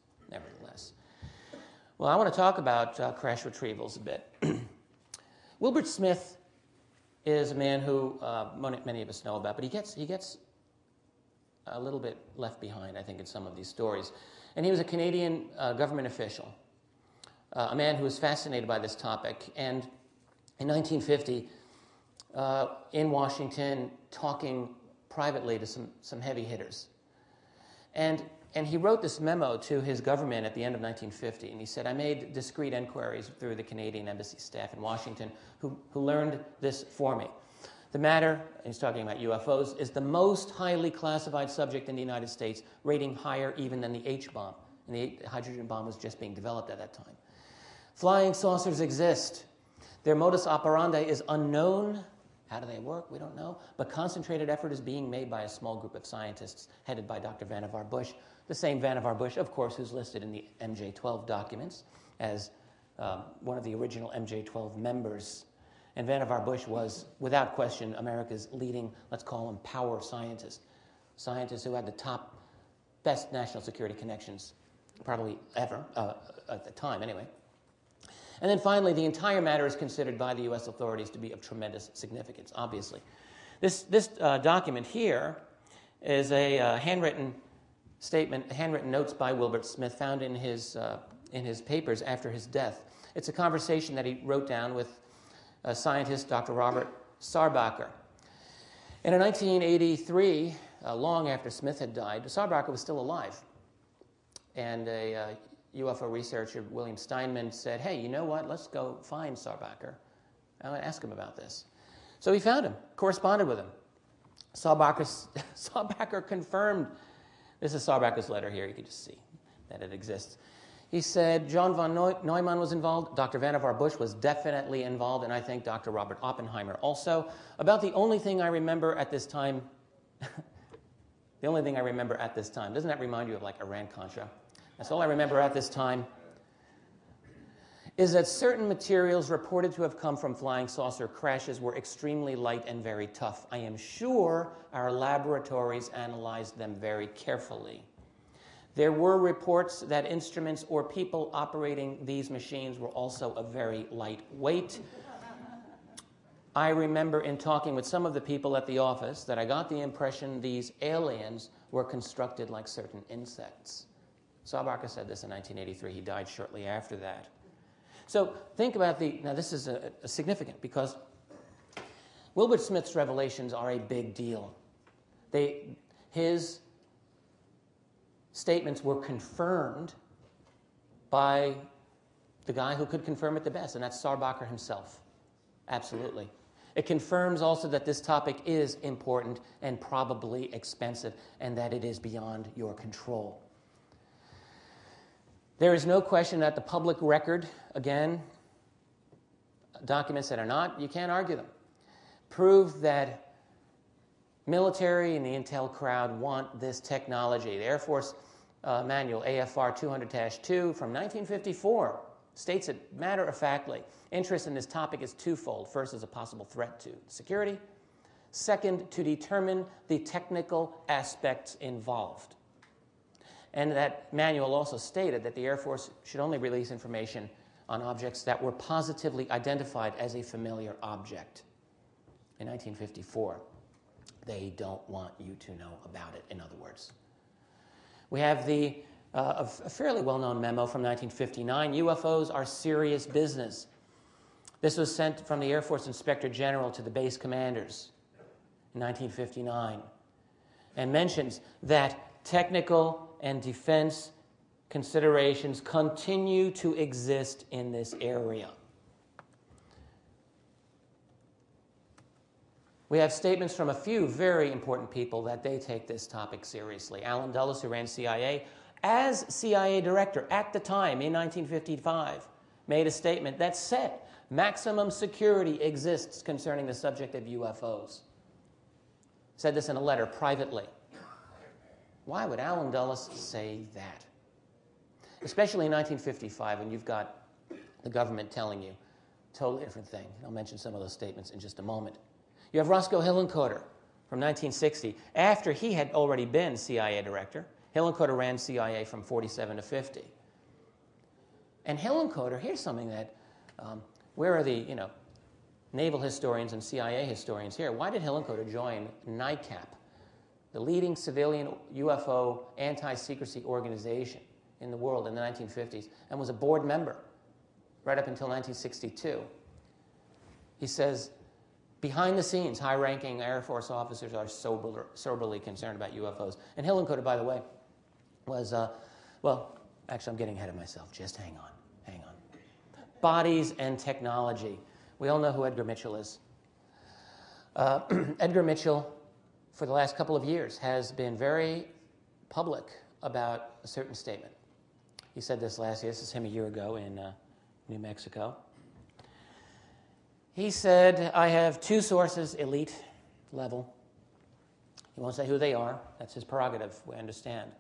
Well, I want to talk about crash retrievals a bit. Wilbert Smith is a man who many of us know about, but he gets a little bit left behind, I think, in some of these stories. And he was a Canadian government official, a man who was fascinated by this topic. And in 1950, in Washington, talking privately to some heavy hitters. And he wrote this memo to his government at the end of 1950, and he said, I made discreet inquiries through the Canadian embassy staff in Washington who learned this for me. The matter, and he's talking about UFOs, is the most highly classified subject in the United States, rating higher even than the H-bomb. And the hydrogen bomb was just being developed at that time. Flying saucers exist. Their modus operandi is unknown. How do they work? We don't know. But concentrated effort is being made by a small group of scientists headed by Dr. Vannevar Bush, the same Vannevar Bush, of course, who's listed in the MJ-12 documents as one of the original MJ-12 members. And Vannevar Bush was, without question, America's leading, let's call him, power scientist. Scientists who had the top, best national security connections probably ever, at the time anyway. And then finally, the entire matter is considered by the U.S. authorities to be of tremendous significance, obviously. This document here is a handwritten statement, handwritten notes by Wilbert Smith found in his papers after his death. It's a conversation that he wrote down with scientist Dr. Robert Sarbacher. And in 1983, long after Smith had died, Sarbacher was still alive. And a UFO researcher, William Steinman, said, hey, you know what? Let's go find Sarbacher. I'm going to ask him about this. So he found him, corresponded with him. Sarbacher confirmed. This is Sarbacher's letter here. You can just see that it exists. He said John von Neumann was involved. Dr. Vannevar Bush was definitely involved, and I think Dr. Robert Oppenheimer also. About the only thing I remember at this time, doesn't that remind you of like Iran-Contra? That's all I remember at this time, is that certain materials reported to have come from flying saucer crashes were extremely light and very tough. I am sure our laboratories analyzed them very carefully. There were reports that instruments or people operating these machines were also of very light weight. I remember in talking with some of the people at the office that I got the impression these aliens were constructed like certain insects. Sarbacher said this in 1983. He died shortly after that. So think about now this is significant because Wilbert Smith's revelations are a big deal. His statements were confirmed by the guy who could confirm it the best, and that's Sarbacher himself. Absolutely. It confirms also that this topic is important and probably expensive, and that it is beyond your control. There is no question that the public record, again, documents that are not, you can't argue them, prove that military and the intel crowd want this technology. The Air Force Manual, AFR 200-2 from 1954, states it matter-of-factly. Interest in this topic is twofold. First, as a possible threat to security. Second, to determine the technical aspects involved. And that manual also stated that the Air Force should only release information on objects that were positively identified as a familiar object. In 1954, they don't want you to know about it, in other words. We have a fairly well-known memo from 1959. UFOs are serious business. This was sent from the Air Force Inspector General to the base commanders in 1959 and mentions that technical and defense considerations continue to exist in this area. We have statements from a few very important people that they take this topic seriously. Allen Dulles, who ran CIA, as CIA director at the time in 1955, made a statement that said maximum security exists concerning the subject of UFOs. Said this in a letter privately. Why would Allen Dulles say that? Especially in 1955, when you've got the government telling you a totally different thing. I'll mention some of those statements in just a moment. You have Roscoe Hillenkoetter from 1960. After he had already been CIA director, Hillenkoetter ran CIA from 47 to 50. And Hillenkoetter, here's something that, where are the naval historians and CIA historians here? Why did Hillenkoetter join NICAP, the leading civilian UFO anti-secrecy organization in the world in the 1950s, and was a board member right up until 1962? He says, behind the scenes, high-ranking Air Force officers are soberly concerned about UFOs. And Hillenkoetter, by the way, was, well, actually, I'm getting ahead of myself. Just hang on. Bodies and technology. We all know who Edgar Mitchell is. Edgar Mitchell, for the last couple of years, has been very public about a certain statement. He said this last year. This is him a year ago in New Mexico. He said, I have two sources, elite level. He won't say who they are. That's his prerogative, we understand.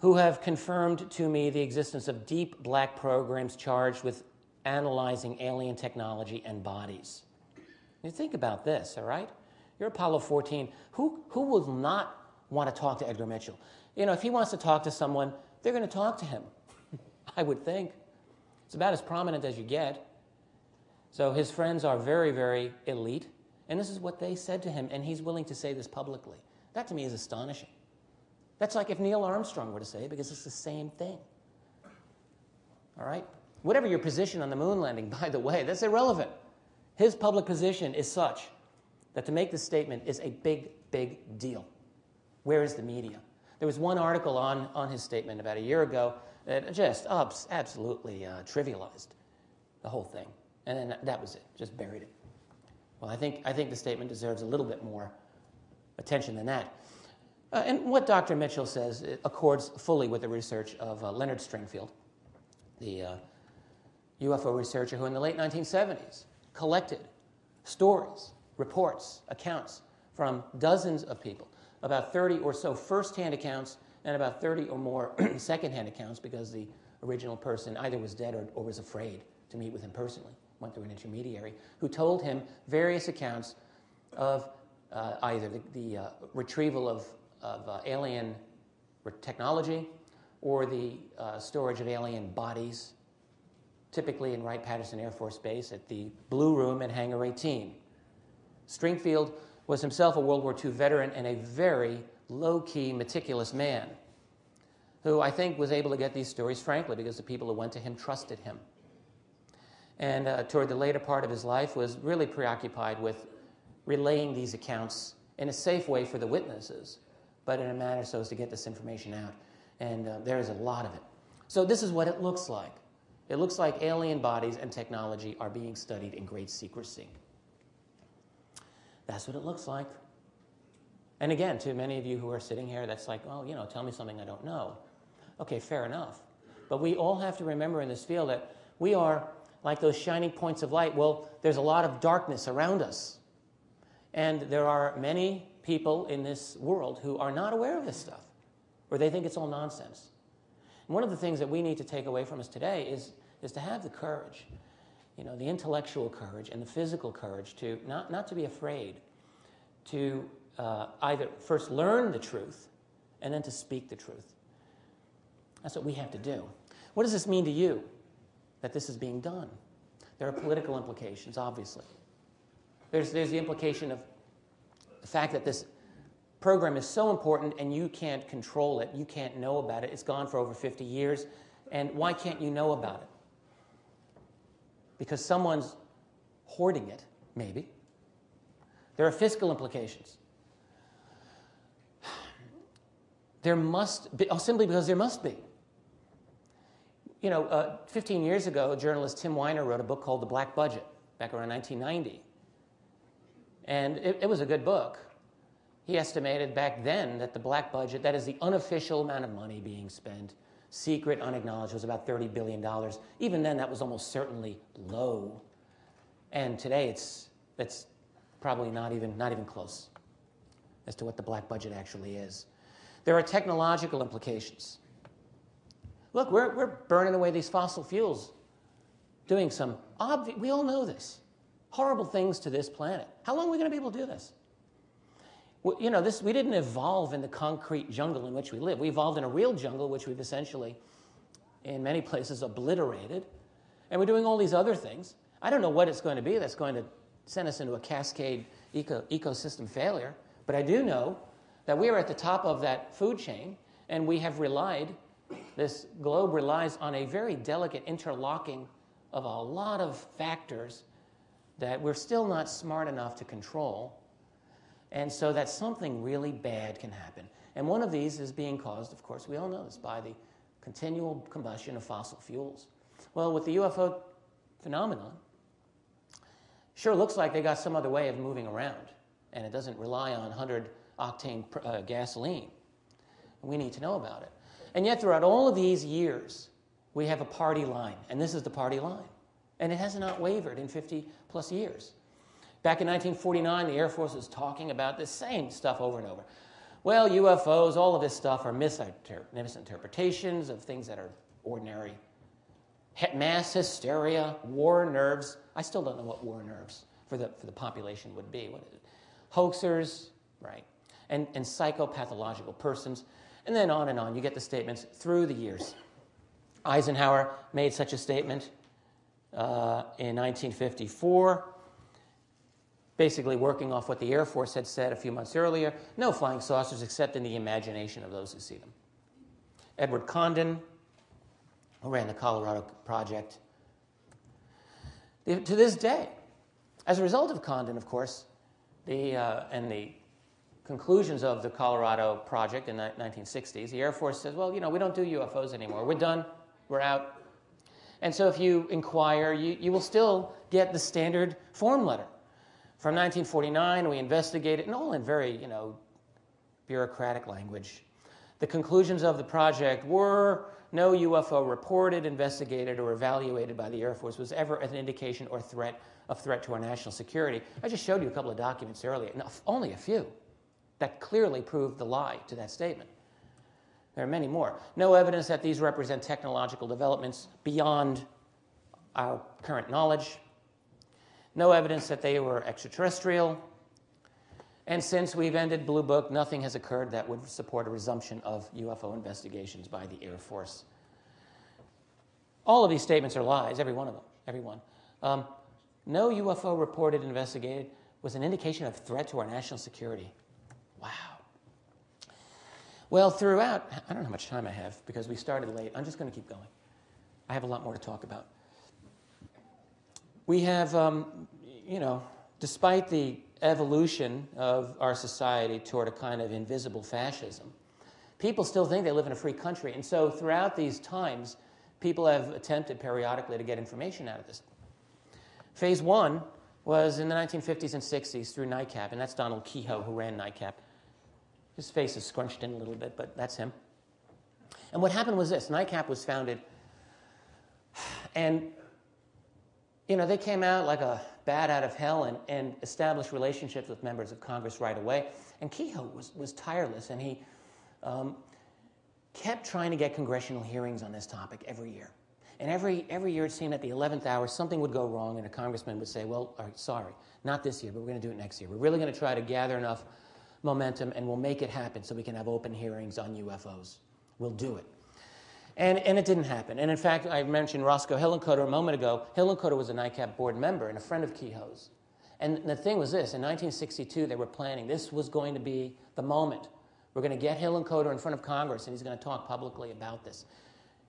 Who have confirmed to me the existence of deep black programs charged with analyzing alien technology and bodies. You think about this, all right? You're Apollo 14. Who will not want to talk to Edgar Mitchell? If he wants to talk to someone, they're going to talk to him, I would think. It's about as prominent as you get. So his friends are very, very elite, and this is what they said to him, and he's willing to say this publicly. That, to me, is astonishing. That's like if Neil Armstrong were to say it, because it's the same thing. All right? Whatever your position on the moon landing, by the way, that's irrelevant. His public position is such that to make this statement is a big, big deal. Where is the media? There was one article on his statement about a year ago that just absolutely trivialized the whole thing. And then that was it, just buried it. Well, I think the statement deserves a little bit more attention than that. And what Dr. Mitchell says accords fully with the research of Leonard Stringfield, the UFO researcher who in the late 1970s collected stories, reports, accounts from dozens of people, about 30 or so first-hand accounts and about 30 or more second-hand accounts because the original person either was dead or was afraid to meet with him personally, went through an intermediary, who told him various accounts of either the retrieval of alien technology or the storage of alien bodies, typically in Wright-Patterson Air Force Base at the Blue Room in Hangar 18. Stringfield was himself a World War II veteran and a very low-key, meticulous man who I think was able to get these stories, frankly, because the people who went to him trusted him. And toward the later part of his life was really preoccupied with relaying these accounts in a safe way for the witnesses, but in a manner so as to get this information out. And there is a lot of it. So this is what it looks like. It looks like alien bodies and technology are being studied in great secrecy. That's what it looks like. And again, to many of you who are sitting here, that's like, well, tell me something I don't know. Okay, fair enough. But we all have to remember in this field that we are like those shining points of light. Well, there's a lot of darkness around us. And there are many people in this world who are not aware of this stuff, or they think it's all nonsense. And one of the things that we need to take away from us today is to have the courage, the intellectual courage and the physical courage to not to be afraid, to either first learn the truth and then to speak the truth. That's what we have to do. What does this mean to you, that this is being done? There are political implications, obviously. There's the implication of the fact that this program is so important and you can't control it, you can't know about it. It's gone for over 50 years, and why can't you know about it? Because someone's hoarding it, maybe. There are fiscal implications. There must be, simply because there must be. 15 years ago, journalist Tim Weiner wrote a book called The Black Budget, back around 1990. And it was a good book. He estimated back then that the black budget, that is the unofficial amount of money being spent, secret, unacknowledged, was about $30 billion. Even then, that was almost certainly low. And today, it's probably not even close as to what the black budget actually is. There are technological implications. Look, we're burning away these fossil fuels, doing some obvious, we all know this, horrible things to this planet. How long are we going to be able to do this? You know, we didn't evolve in the concrete jungle in which we live. We evolved in a real jungle, which we've essentially, in many places, obliterated. And we're doing all these other things. I don't know what it's going to be that's going to send us into a cascade ecosystem failure. But I do know that we are at the top of that food chain, and we have this globe relies on a very delicate interlocking of a lot of factors that we're still not smart enough to control. And so that something really bad can happen. And one of these is being caused, of course, we all know this, by the continual combustion of fossil fuels. Well, with the UFO phenomenon, sure looks like they got some other way of moving around, and it doesn't rely on 100-octane gasoline. We need to know about it. And yet, throughout all of these years, we have a party line, and this is the party line. And it has not wavered in 50-plus years. Back in 1949, the Air Force was talking about the same stuff over and over. Well, UFOs, all of this stuff are misinterpretations of things that are ordinary. Mass hysteria, war nerves. I still don't know what war nerves for the population would be. What is it? Hoaxers, right? And psychopathological persons. And then on and on. You get the statements through the years. Eisenhower made such a statement in 1954. Basically working off what the Air Force had said a few months earlier, no flying saucers except in the imagination of those who see them. Edward Condon, who ran the Colorado Project, to this day, as a result of Condon, of course, and the conclusions of the Colorado Project in the 1960s, the Air Force says, well, you know, we don't do UFOs anymore. We're done. We're out. And so if you inquire, you will still get the standard form letter. From 1949, we investigated, and all in very, bureaucratic language. The conclusions of the project were no UFO reported, investigated, or evaluated by the Air Force was ever an indication or threat to our national security. I just showed you a couple of documents earlier, only a few, that clearly proved the lie to that statement. There are many more. No evidence that these represent technological developments beyond our current knowledge. No evidence that they were extraterrestrial. And since we've ended Blue Book, nothing has occurred that would support a resumption of UFO investigations by the Air Force. All of these statements are lies, every one of them, every one. No UFO reported, investigated was an indication of threat to our national security. Wow. Well, throughout, I don't know how much time I have because we started late. I'm just going to keep going. I have a lot more to talk about. We have, despite the evolution of our society toward a kind of invisible fascism, people still think they live in a free country. And so throughout these times, people have attempted periodically to get information out of this. Phase one was in the 1950s and 60s through NICAP, and that's Donald Kehoe who ran NICAP. His face is scrunched in a little bit, but that's him. And what happened was this. NICAP was founded, and they came out like a bat out of hell and established relationships with members of Congress right away. And Kehoe was tireless, and he kept trying to get congressional hearings on this topic every year. And every year it seemed at the 11th hour something would go wrong, and a congressman would say, well, all right, sorry, not this year, but we're going to do it next year. We're really going to try to gather enough momentum, and we'll make it happen so we can have open hearings on UFOs. We'll do it. And it didn't happen. And in fact, I mentioned Roscoe Hillenkoetter a moment ago. Hillenkoetter was a NICAP board member and a friend of Kehoe's. And the thing was this, in 1962, they were planning, this was going to be the moment. We're going to get Hillenkoetter in front of Congress, and he's going to talk publicly about this.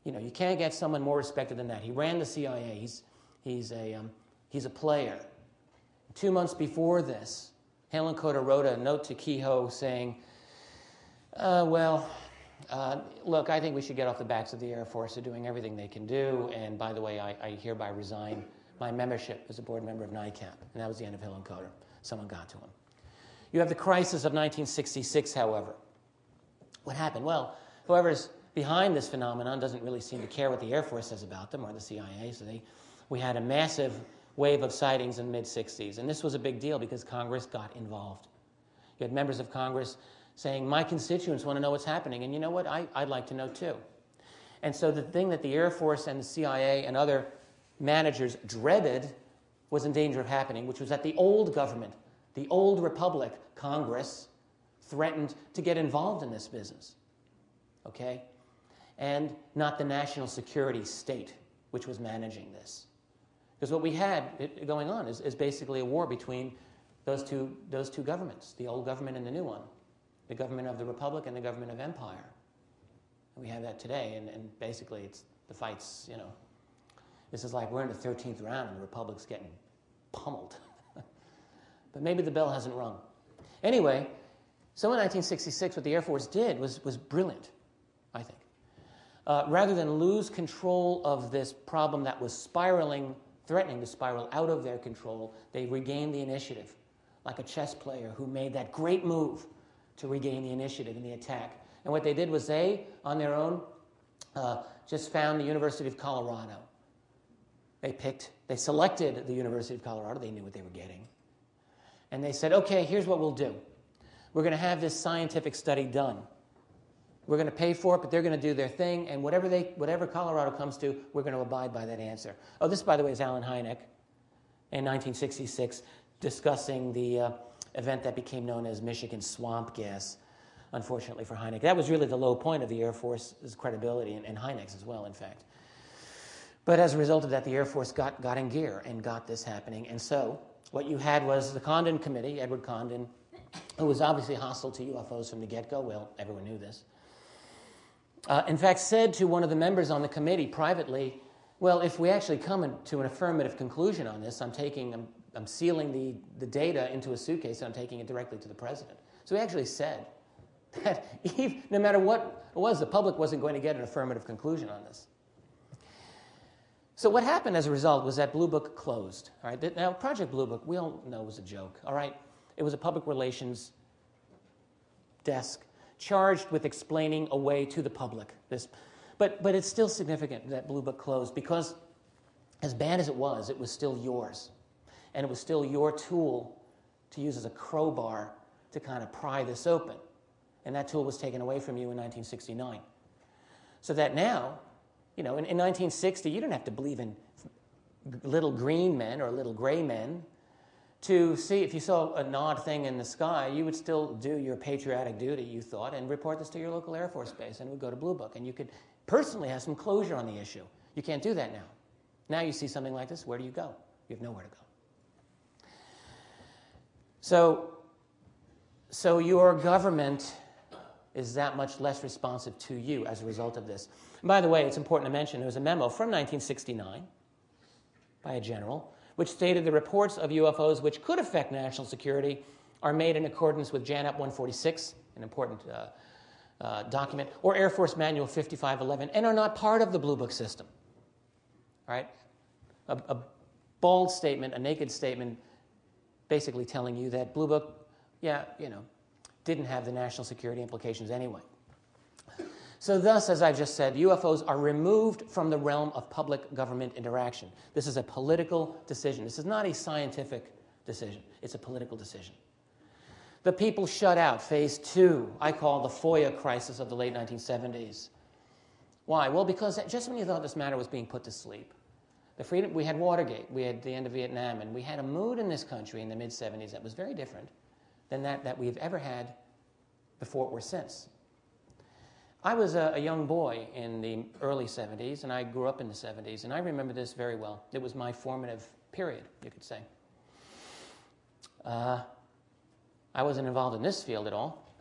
You can't get someone more respected than that. He ran the CIA. He's a player. 2 months before this, Hillenkoetter wrote a note to Kehoe saying, look, I think we should get off the backs of the Air Force. They're doing everything they can do. And by the way, I hereby resign my membership as a board member of NICAP. And that was the end of Hillenkoetter. someone got to him. You have the crisis of 1966, however. What happened? Well, whoever's behind this phenomenon doesn't really seem to care what the Air Force says about them or the CIA, so we had a massive wave of sightings in the mid-60s, and this was a big deal because Congress got involved. You had members of Congress saying, my constituents want to know what's happening, and you know what, I'd like to know too. And so the thing that the Air Force and the CIA and other managers dreaded was in danger of happening, which was that the old government, the old republic, Congress, threatened to get involved in this business, okay? And not the national security state, which was managing this. Because what we had going on is basically a war between those two governments, the old government and the new one, the government of the republic and the government of empire. And we have that today, and basically it's the fights, you know. This is like we're in the 13th round and the republic's getting pummeled. But maybe the bell hasn't rung. Anyway, so in 1966, what the Air Force did was brilliant, I think. Rather than lose control of this problem that was spiraling, threatening to spiral out of their control, they regained the initiative, like a chess player who made that great move to regain the initiative in the attack. And what they did was they, on their own, just found the University of Colorado. They selected the University of Colorado. They knew what they were getting. And they said, okay, here's what we'll do. We're going to have this scientific study done. We're going to pay for it, but they're going to do their thing, and whatever Colorado comes to, we're going to abide by that answer. Oh, this, by the way, is Alan Hynek in 1966 discussing the event that became known as Michigan swamp gas, unfortunately for Hynek. That was really the low point of the Air Force's credibility, and Hynek's as well, in fact. But as a result of that, the Air Force got in gear and got this happening. And so what you had was the Condon Committee, Edward Condon, who was obviously hostile to UFOs from the get-go. Well, everyone knew this. In fact, said to one of the members on the committee privately, well, if we actually come to an affirmative conclusion on this, I'm sealing the data into a suitcase and I'm taking it directly to the president. So he actually said that no matter what it was, the public wasn't going to get an affirmative conclusion on this. So what happened as a result was that Blue Book closed. All right? Now, Project Blue Book, we all know was a joke. All right? It was a public relations desk charged with explaining away to the public this. But it's still significant that Blue Book closed because as bad as it was still yours. And it was still your tool to use as a crowbar to kind of pry this open. And that tool was taken away from you in 1969. So that now, you know, in 1960, you didn't have to believe in little green men or little gray men to see if you saw an odd thing in the sky, you would still do your patriotic duty, you thought, and report this to your local Air Force base, and it would go to Blue Book. And you could personally have some closure on the issue. You can't do that now. Now you see something like this, where do you go? You have nowhere to go. So your government is that much less responsive to you as a result of this. And by the way, it's important to mention there was a memo from 1969 by a general which stated the reports of UFOs which could affect national security are made in accordance with JANAP 146, an important document, or Air Force Manual 5511, and are not part of the Blue Book system. All right? A bald statement, a naked statement, basically telling you that Blue Book, didn't have the national security implications anyway. So thus, as I've just said, UFOs are removed from the realm of public government interaction. This is a political decision. This is not a scientific decision. It's a political decision. The people shut out, phase 2, I call the FOIA crisis of the late 1970s. Why? Well, because just when you thought this matter was being put to sleep, we had Watergate, we had the end of Vietnam, and we had a mood in this country in the mid-70s that was very different than that we've ever had before or since. I was a young boy in the early 70s, and I grew up in the 70s, and I remember this very well. It was my formative period, you could say. I wasn't involved in this field at all.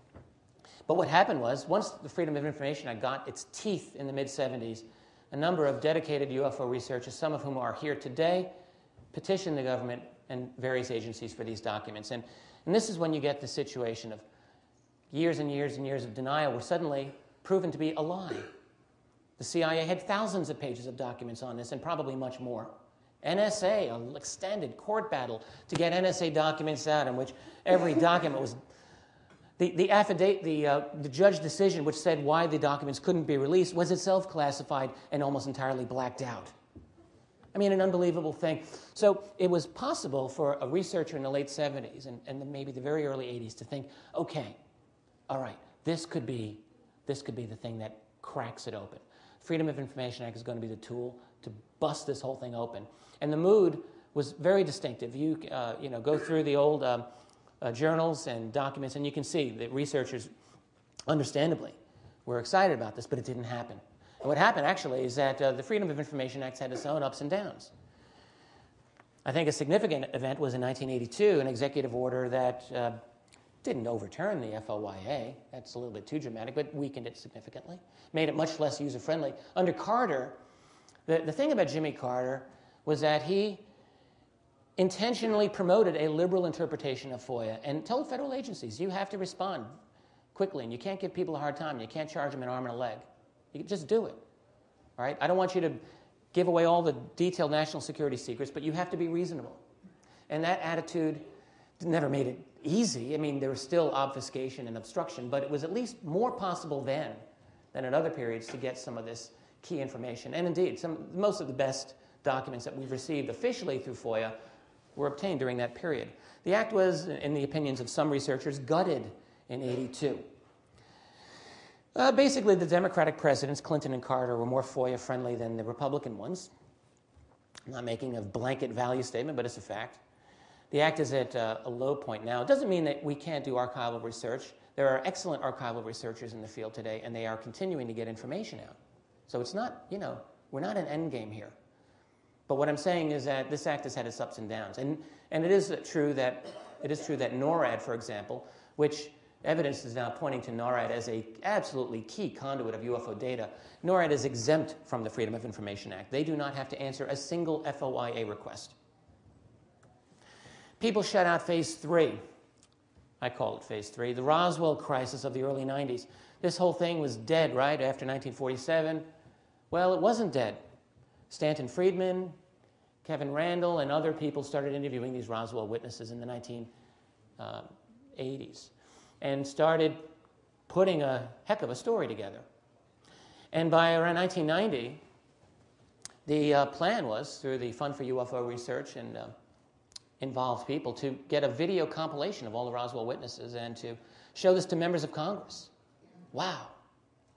But what happened was, once the Freedom of Information Act got its teeth in the mid-70s, a number of dedicated UFO researchers, some of whom are here today, petitioned the government and various agencies for these documents. And this is when you get the situation of years and years and years of denial were suddenly proven to be a lie. The CIA had thousands of pages of documents on this and probably much more. NSA, an extended court battle to get NSA documents out in which every document was... The affidavit, the judge decision which said why the documents couldn't be released was itself classified and almost entirely blacked out. I mean, an unbelievable thing. So it was possible for a researcher in the late 70s and maybe the very early 80s to think, okay, all right, this could be the thing that cracks it open. Freedom of Information Act is going to be the tool to bust this whole thing open. And the mood was very distinctive. You go through the old journals and documents, and you can see that researchers, understandably, were excited about this, but it didn't happen. And what happened, actually, is that the Freedom of Information Act had its own ups and downs. I think a significant event was in 1982, an executive order that didn't overturn the FOIA. That's a little bit too dramatic, but weakened it significantly, made it much less user-friendly. Under Carter, the thing about Jimmy Carter was that he intentionally promoted a liberal interpretation of FOIA and told federal agencies, you have to respond quickly, and you can't give people a hard time, and you can't charge them an arm and a leg. You can just do it. All right? I don't want you to give away all the detailed national security secrets, but you have to be reasonable. And that attitude never made it easy. I mean, there was still obfuscation and obstruction, but it was at least more possible then than at other periods to get some of this key information. And indeed, most of the best documents that we've received officially through FOIA were obtained during that period. The act was, in the opinions of some researchers, gutted in '82. Basically, the Democratic presidents, Clinton and Carter, were more FOIA-friendly than the Republican ones. I'm not making a blanket value statement, but it's a fact. The act is at a low point now. It doesn't mean that we can't do archival research. There are excellent archival researchers in the field today, and they are continuing to get information out. So it's not, we're not an end game here. But what I'm saying is that this act has had its ups and downs. And it is true that NORAD, for example, which evidence is now pointing to NORAD as an absolutely key conduit of UFO data. NORAD is exempt from the Freedom of Information Act. They do not have to answer a single FOIA request. People shut out Phase 3. I call it Phase 3. The Roswell crisis of the early 90s. This whole thing was dead, right, after 1947? Well, it wasn't dead. Stanton Friedman, Kevin Randall, and other people started interviewing these Roswell witnesses in the 1980s and started putting a heck of a story together. And by around 1990, the plan was, through the Fund for UFO Research and involved people, to get a video compilation of all the Roswell witnesses and to show this to members of Congress. Wow,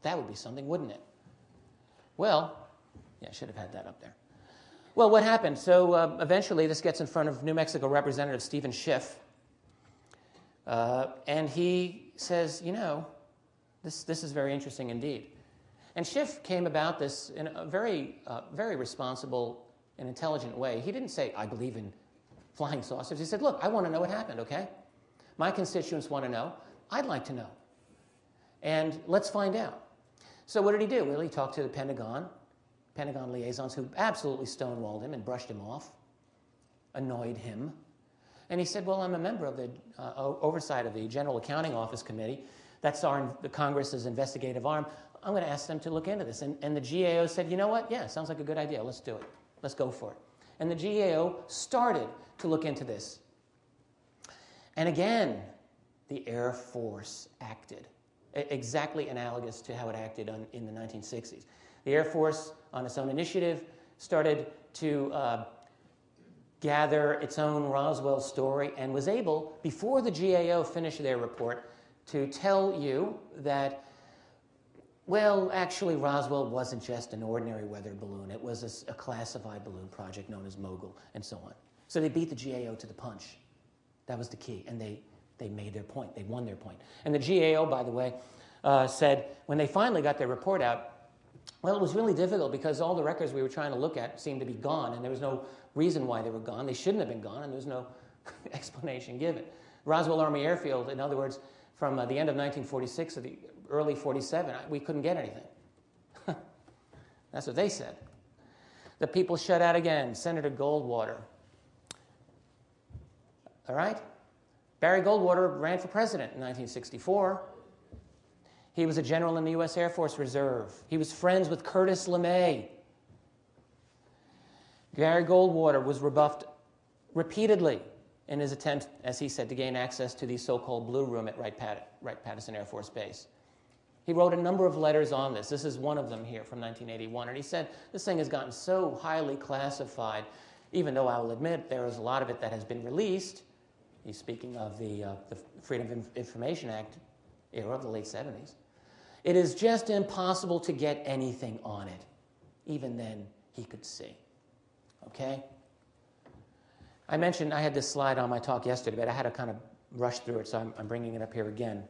that would be something, wouldn't it? Well, yeah, I should have had that up there. Well, what happened? So eventually this gets in front of New Mexico Representative Stephen Schiff, and he says, this is very interesting indeed. And Schiff came about this in a very, very responsible and intelligent way. He didn't say, I believe in flying saucers. He said, look, I want to know what happened, okay? My constituents want to know. I'd like to know. And let's find out. So what did he do? Well, he talked to the Pentagon liaisons who absolutely stonewalled him and brushed him off, annoyed him. And he said, well, I'm a member of the oversight of the General Accounting Office Committee. That's the Congress's investigative arm. I'm going to ask them to look into this. And the GAO said, you know what? Yeah, sounds like a good idea. Let's do it. Let's go for it. And the GAO started to look into this. And again, the Air Force acted, exactly analogous to how it acted in the 1960s. The Air Force, on its own initiative, started to gather its own Roswell story and was able, before the GAO finished their report, to tell you that, well, actually Roswell wasn't just an ordinary weather balloon. It was a classified balloon project known as Mogul, and so on. So they beat the GAO to the punch. That was the key, and they made their point. They won their point. And the GAO, by the way, said when they finally got their report out, well, it was really difficult because all the records we were trying to look at seemed to be gone, and there was no reason why they were gone. They shouldn't have been gone, and there was no explanation given. Roswell Army Airfield, in other words, from the end of 1946 to the early 47, we couldn't get anything. That's what they said. The people shut out again. Senator Goldwater. All right? Barry Goldwater ran for president in 1964. He was a general in the U.S. Air Force Reserve. He was friends with Curtis LeMay. Gary Goldwater was rebuffed repeatedly in his attempt, as he said, to gain access to the so-called Blue Room at Wright-Patterson Air Force Base. He wrote a number of letters on this. This is one of them here from 1981. And he said, this thing has gotten so highly classified, even though I will admit there is a lot of it that has been released. He's speaking of the Freedom of Information Act era of the late 70s. It is just impossible to get anything on it. Even then, he could see. Okay? I mentioned I had this slide on my talk yesterday, but I had to kind of rush through it, so I'm bringing it up here again.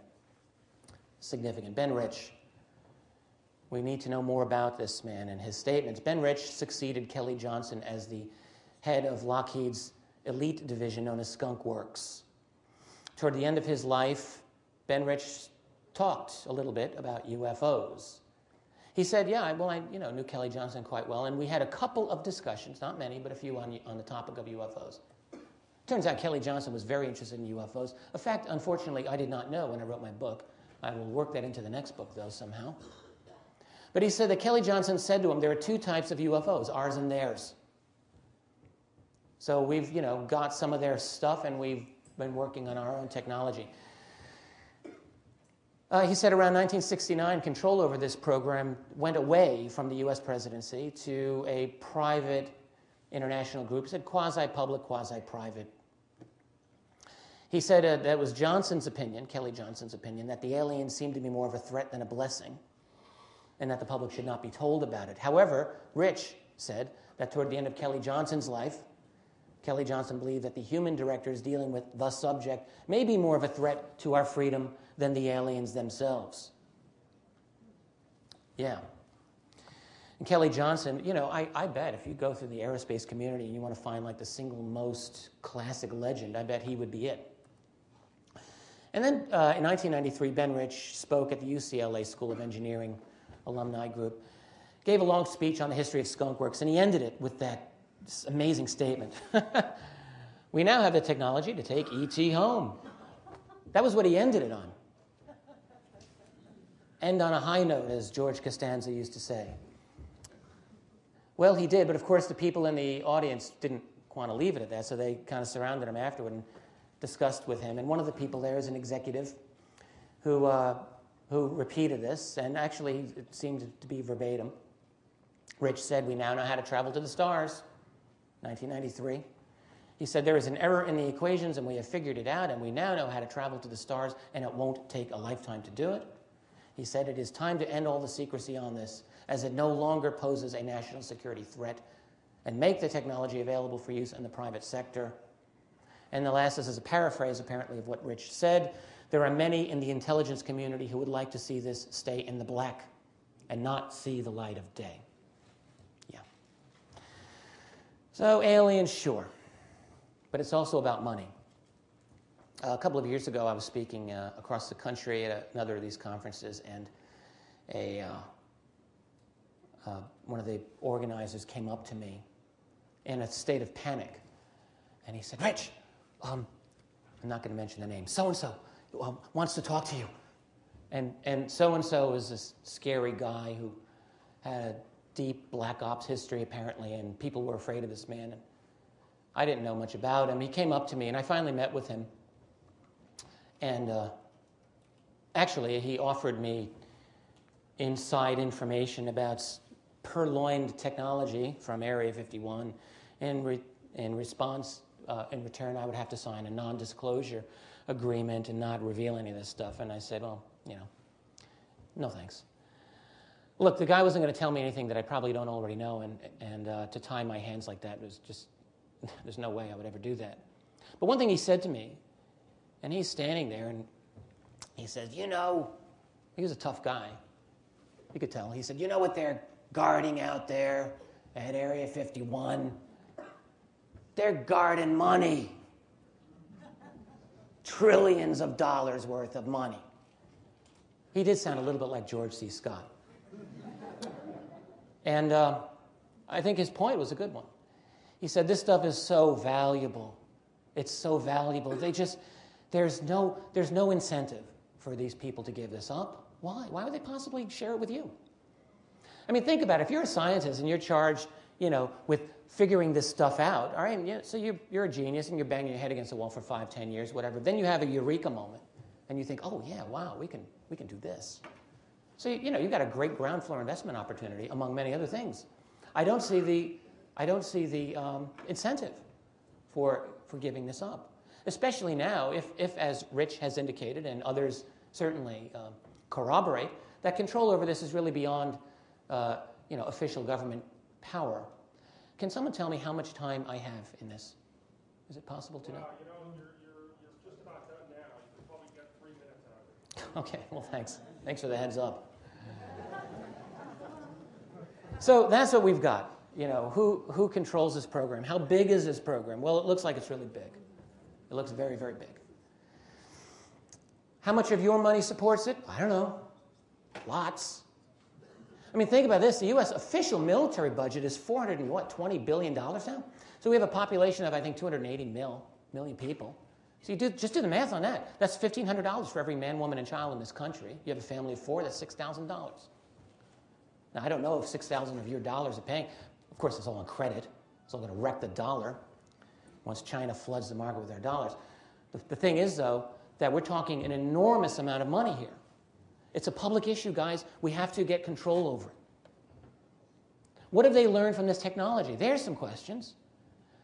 Significant. Ben Rich. We need to know more about this man and his statements. Ben Rich succeeded Kelly Johnson as the head of Lockheed's elite division known as Skunk Works. Toward the end of his life, Ben Rich talked a little bit about UFOs. He said, yeah, I knew Kelly Johnson quite well, and we had a couple of discussions, not many, but a few on the topic of UFOs. Turns out Kelly Johnson was very interested in UFOs. A fact, unfortunately, I did not know when I wrote my book. I will work that into the next book, though, somehow. But he said that Kelly Johnson said to him, there are two types of UFOs, ours and theirs. So we've, got some of their stuff, and we've been working on our own technology. He said around 1969, control over this program went away from the U.S. presidency to a private international group. He said quasi-public, quasi-private. He said that was Johnson's opinion, Kelly Johnson's opinion, that the aliens seemed to be more of a threat than a blessing, and that the public should not be told about it. However, Rich said that toward the end of Kelly Johnson's life, Kelly Johnson believed that the human directors dealing with the subject may be more of a threat to our freedom than the aliens themselves. Yeah. And Kelly Johnson, I bet if you go through the aerospace community and you want to find like the single most classic legend, I bet he would be it. And then in 1993, Ben Rich spoke at the UCLA School of Engineering alumni group, gave a long speech on the history of Skunk Works, and he ended it with this amazing statement. We now have the technology to take E.T. home. That was what he ended it on. End on a high note, as George Costanza used to say. Well, he did, but of course the people in the audience didn't want to leave it at that, so they kind of surrounded him afterward and discussed with him. And one of the people there is an executive who repeated this, and actually it seemed to be verbatim. Rich said, we now know how to travel to the stars, 1993. He said, there is an error in the equations, and we have figured it out, and we now know how to travel to the stars, and it won't take a lifetime to do it. He said, it is time to end all the secrecy on this, as it no longer poses a national security threat, and make the technology available for use in the private sector. And the last, this is a paraphrase, apparently, of what Rich said. There are many in the intelligence community who would like to see this stay in the black and not see the light of day. Yeah. So aliens, sure. But it's also about money. A couple of years ago, I was speaking across the country at another of these conferences, and one of the organizers came up to me in a state of panic. And he said, Rich, I'm not going to mention the name, so-and-so wants to talk to you. And so-and-so is this scary guy who had a deep black ops history, apparently, and people were afraid of this man. And I didn't know much about him. He came up to me, and I finally met with him. And actually, he offered me inside information about purloined technology from Area 51. In response, in return, I would have to sign a non-disclosure agreement and not reveal any of this stuff. And I said, well, no thanks. Look, the guy wasn't going to tell me anything that I probably don't already know, and to tie my hands like that was just, there's no way I would ever do that. But one thing he said to me, and he's standing there, and he says, he was a tough guy. You could tell. He said, you know what they're guarding out there at Area 51? They're guarding money. Trillions of dollars worth of money. He did sound a little bit like George C. Scott. And I think his point was a good one. He said, this stuff is so valuable. It's so valuable. There's no incentive for these people to give this up. Why? Why would they possibly share it with you? I mean, think about it. If you're a scientist and you're charged, with figuring this stuff out. All right, so you're a genius and you're banging your head against the wall for 5, 10 years, whatever. Then you have a eureka moment, and you think, oh yeah, wow, we can do this. So you've got a great ground floor investment opportunity among many other things. I don't see the incentive for giving this up, especially now if as Rich has indicated and others certainly corroborate, that control over this is really beyond official government power. Can someone tell me how much time I have in this? Is it possible to know? You're just about done now. You could probably get 3 minutes out of it. Okay, well, thanks. Thanks for the heads up. So that's what we've got. Who controls this program? How big is this program? Well, it looks like it's really big. It looks very, very big. How much of your money supports it? I don't know. Lots. I mean, think about this. The U.S. official military budget is $420 billion now? So we have a population of, I think, 280 million people. So just do the math on that. That's $1,500 for every man, woman, and child in this country. You have a family of 4, that's $6,000. Now, I don't know if 6,000 of your dollars are paying. Of course, it's all on credit. It's all going to wreck the dollar once China floods the market with their dollars. The thing is, though, that we're talking an enormous amount of money here. It's a public issue, guys. We have to get control over it. What have they learned from this technology? There's some questions.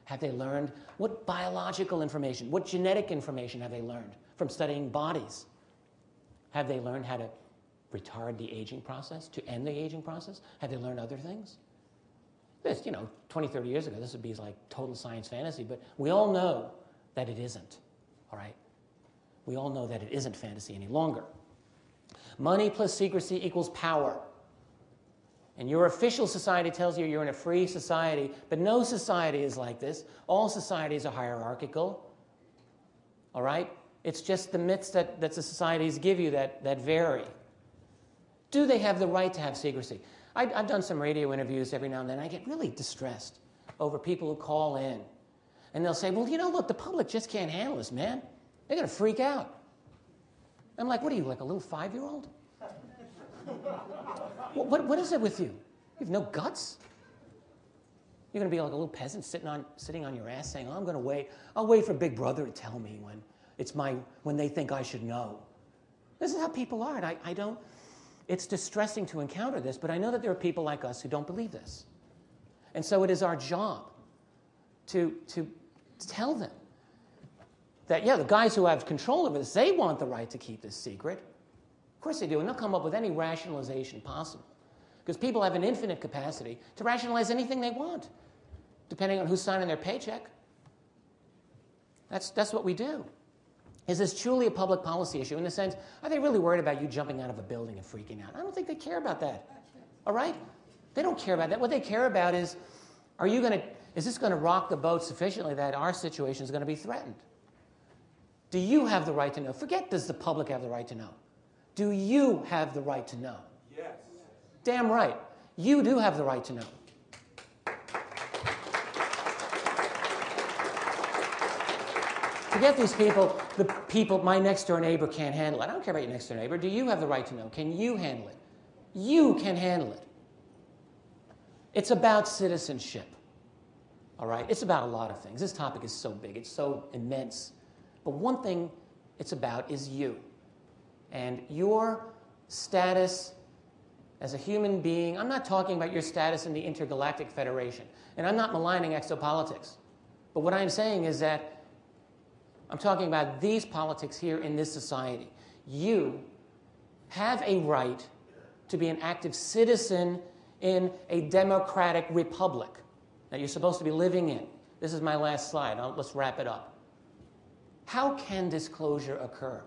Have they learned what biological information, what genetic information have they learned from studying bodies? Have they learned how to retard the aging process, to end the aging process? Have they learned other things? This, 20, 30 years ago, this would be like total science fantasy, but we all know that it isn't, all right? We all know that it isn't fantasy any longer. Money plus secrecy equals power. And your official society tells you you're in a free society, but no society is like this. All societies are hierarchical, all right? It's just the myths that the societies give you that vary. Do they have the right to have secrecy? I've done some radio interviews every now and then. I get really distressed over people who call in. And they'll say, well, look, the public just can't handle this, man. They're going to freak out. I'm like, what are you, like a little 5-year-old? What is it with you? You have no guts? You're going to be like a little peasant sitting on your ass saying, oh, I'm going to wait. I'll wait for Big Brother to tell me when they think I should know. This is how people are. And I don't... It's distressing to encounter this, but I know that there are people like us who don't believe this. And so it is our job to tell them that, the guys who have control over this, they want the right to keep this secret. Of course they do, and they'll come up with any rationalization possible. Because people have an infinite capacity to rationalize anything they want, depending on who's signing their paycheck. That's what we do. Is this truly a public policy issue in the sense, are they really worried about you jumping out of a building and freaking out? I don't think they care about that. All right? They don't care about that. What they care about is, is this going to rock the boat sufficiently that our situation is going to be threatened? Do you have the right to know? Forget, does the public have the right to know? Do you have the right to know? Yes. Damn right. You do have the right to know. Forget these people, my next door neighbor can't handle it. I don't care about your next door neighbor. Do you have the right to know? Can you handle it? You can handle it. It's about citizenship, all right? It's about a lot of things. This topic is so big. It's so immense. But one thing it's about is you and your status as a human being. I'm not talking about your status in the Intergalactic Federation, and I'm not maligning exopolitics. But what I'm saying is that I'm talking about these politics here in this society. You have a right to be an active citizen in a democratic republic that you're supposed to be living in. This is my last slide. Let's wrap it up. How can disclosure occur?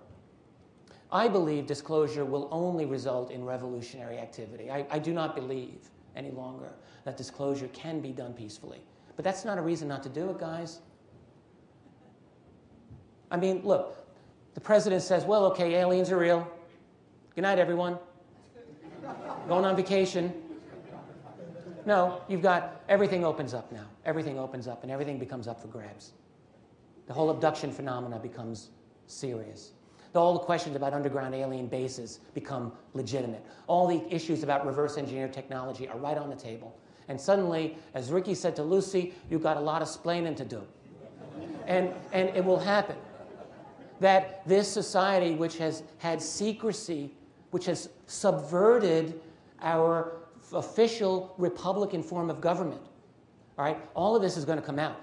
I believe disclosure will only result in revolutionary activity. I do not believe any longer that disclosure can be done peacefully. But that's not a reason not to do it, guys. I mean, look, the president says, well, okay, aliens are real. Good night, everyone. Going on vacation. No, you've got, everything opens up now. Everything opens up and everything becomes up for grabs. The whole abduction phenomena becomes serious. All the questions about underground alien bases become legitimate. All the issues about reverse engineered technology are right on the table. And suddenly, as Ricky said to Lucy, you've got a lot of splaining to do. And it will happen. That this society, which has had secrecy, which has subverted our official Republican form of government, all right, all of this is going to come out.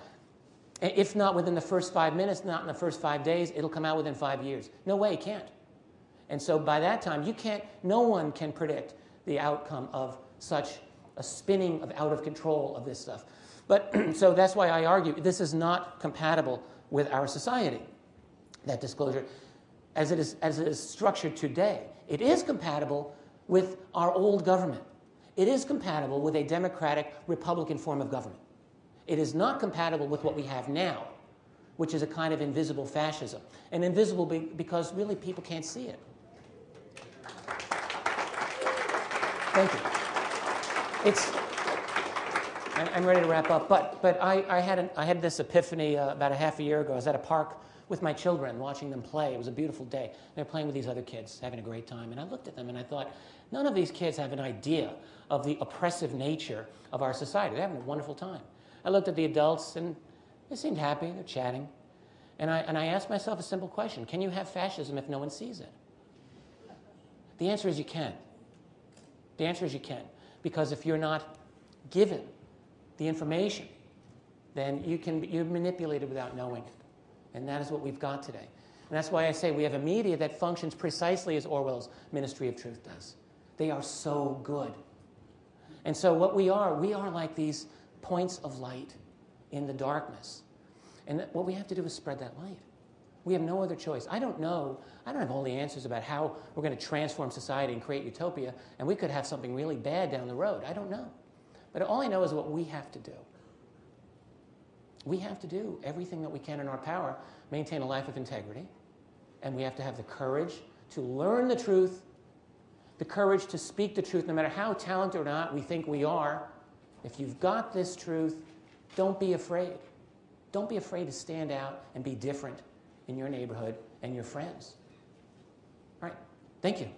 If not within the first 5 minutes, not in the first 5 days, it'll come out within 5 years. No way, it can't. And so by that time, no one can predict the outcome of such a spinning out of control of this stuff. But so that's why I argue this is not compatible with our society, that disclosure, as it is structured today. It is compatible with our old government. It is compatible with a democratic Republican form of government. It is not compatible with what we have now, which is a kind of invisible fascism. And invisible because really people can't see it. Thank you. I'm ready to wrap up, but I had this epiphany about a half a year ago. I was at a park with my children, watching them play. It was a beautiful day. They were playing with these other kids, having a great time. And I looked at them and I thought, none of these kids have an idea of the oppressive nature of our society. They're having a wonderful time. I looked at the adults and they seemed happy. They're chatting. And I asked myself a simple question. Can you have fascism if no one sees it? The answer is you can. The answer is you can. Because if you're not given the information, then you're manipulated without knowing it. And that is what we've got today. And that's why I say we have a media that functions precisely as Orwell's Ministry of Truth does. They are so good. And so what we are like these points of light in the darkness. And what we have to do is spread that light. We have no other choice. I don't have all the answers about how we're going to transform society and create utopia, and we could have something really bad down the road. I don't know. But all I know is what we have to do. We have to do everything that we can in our power, maintain a life of integrity, and we have to have the courage to learn the truth, the courage to speak the truth, no matter how talented or not we think we are. If you've got this truth, don't be afraid. Don't be afraid to stand out and be different in your neighborhood and your friends. All right. Thank you.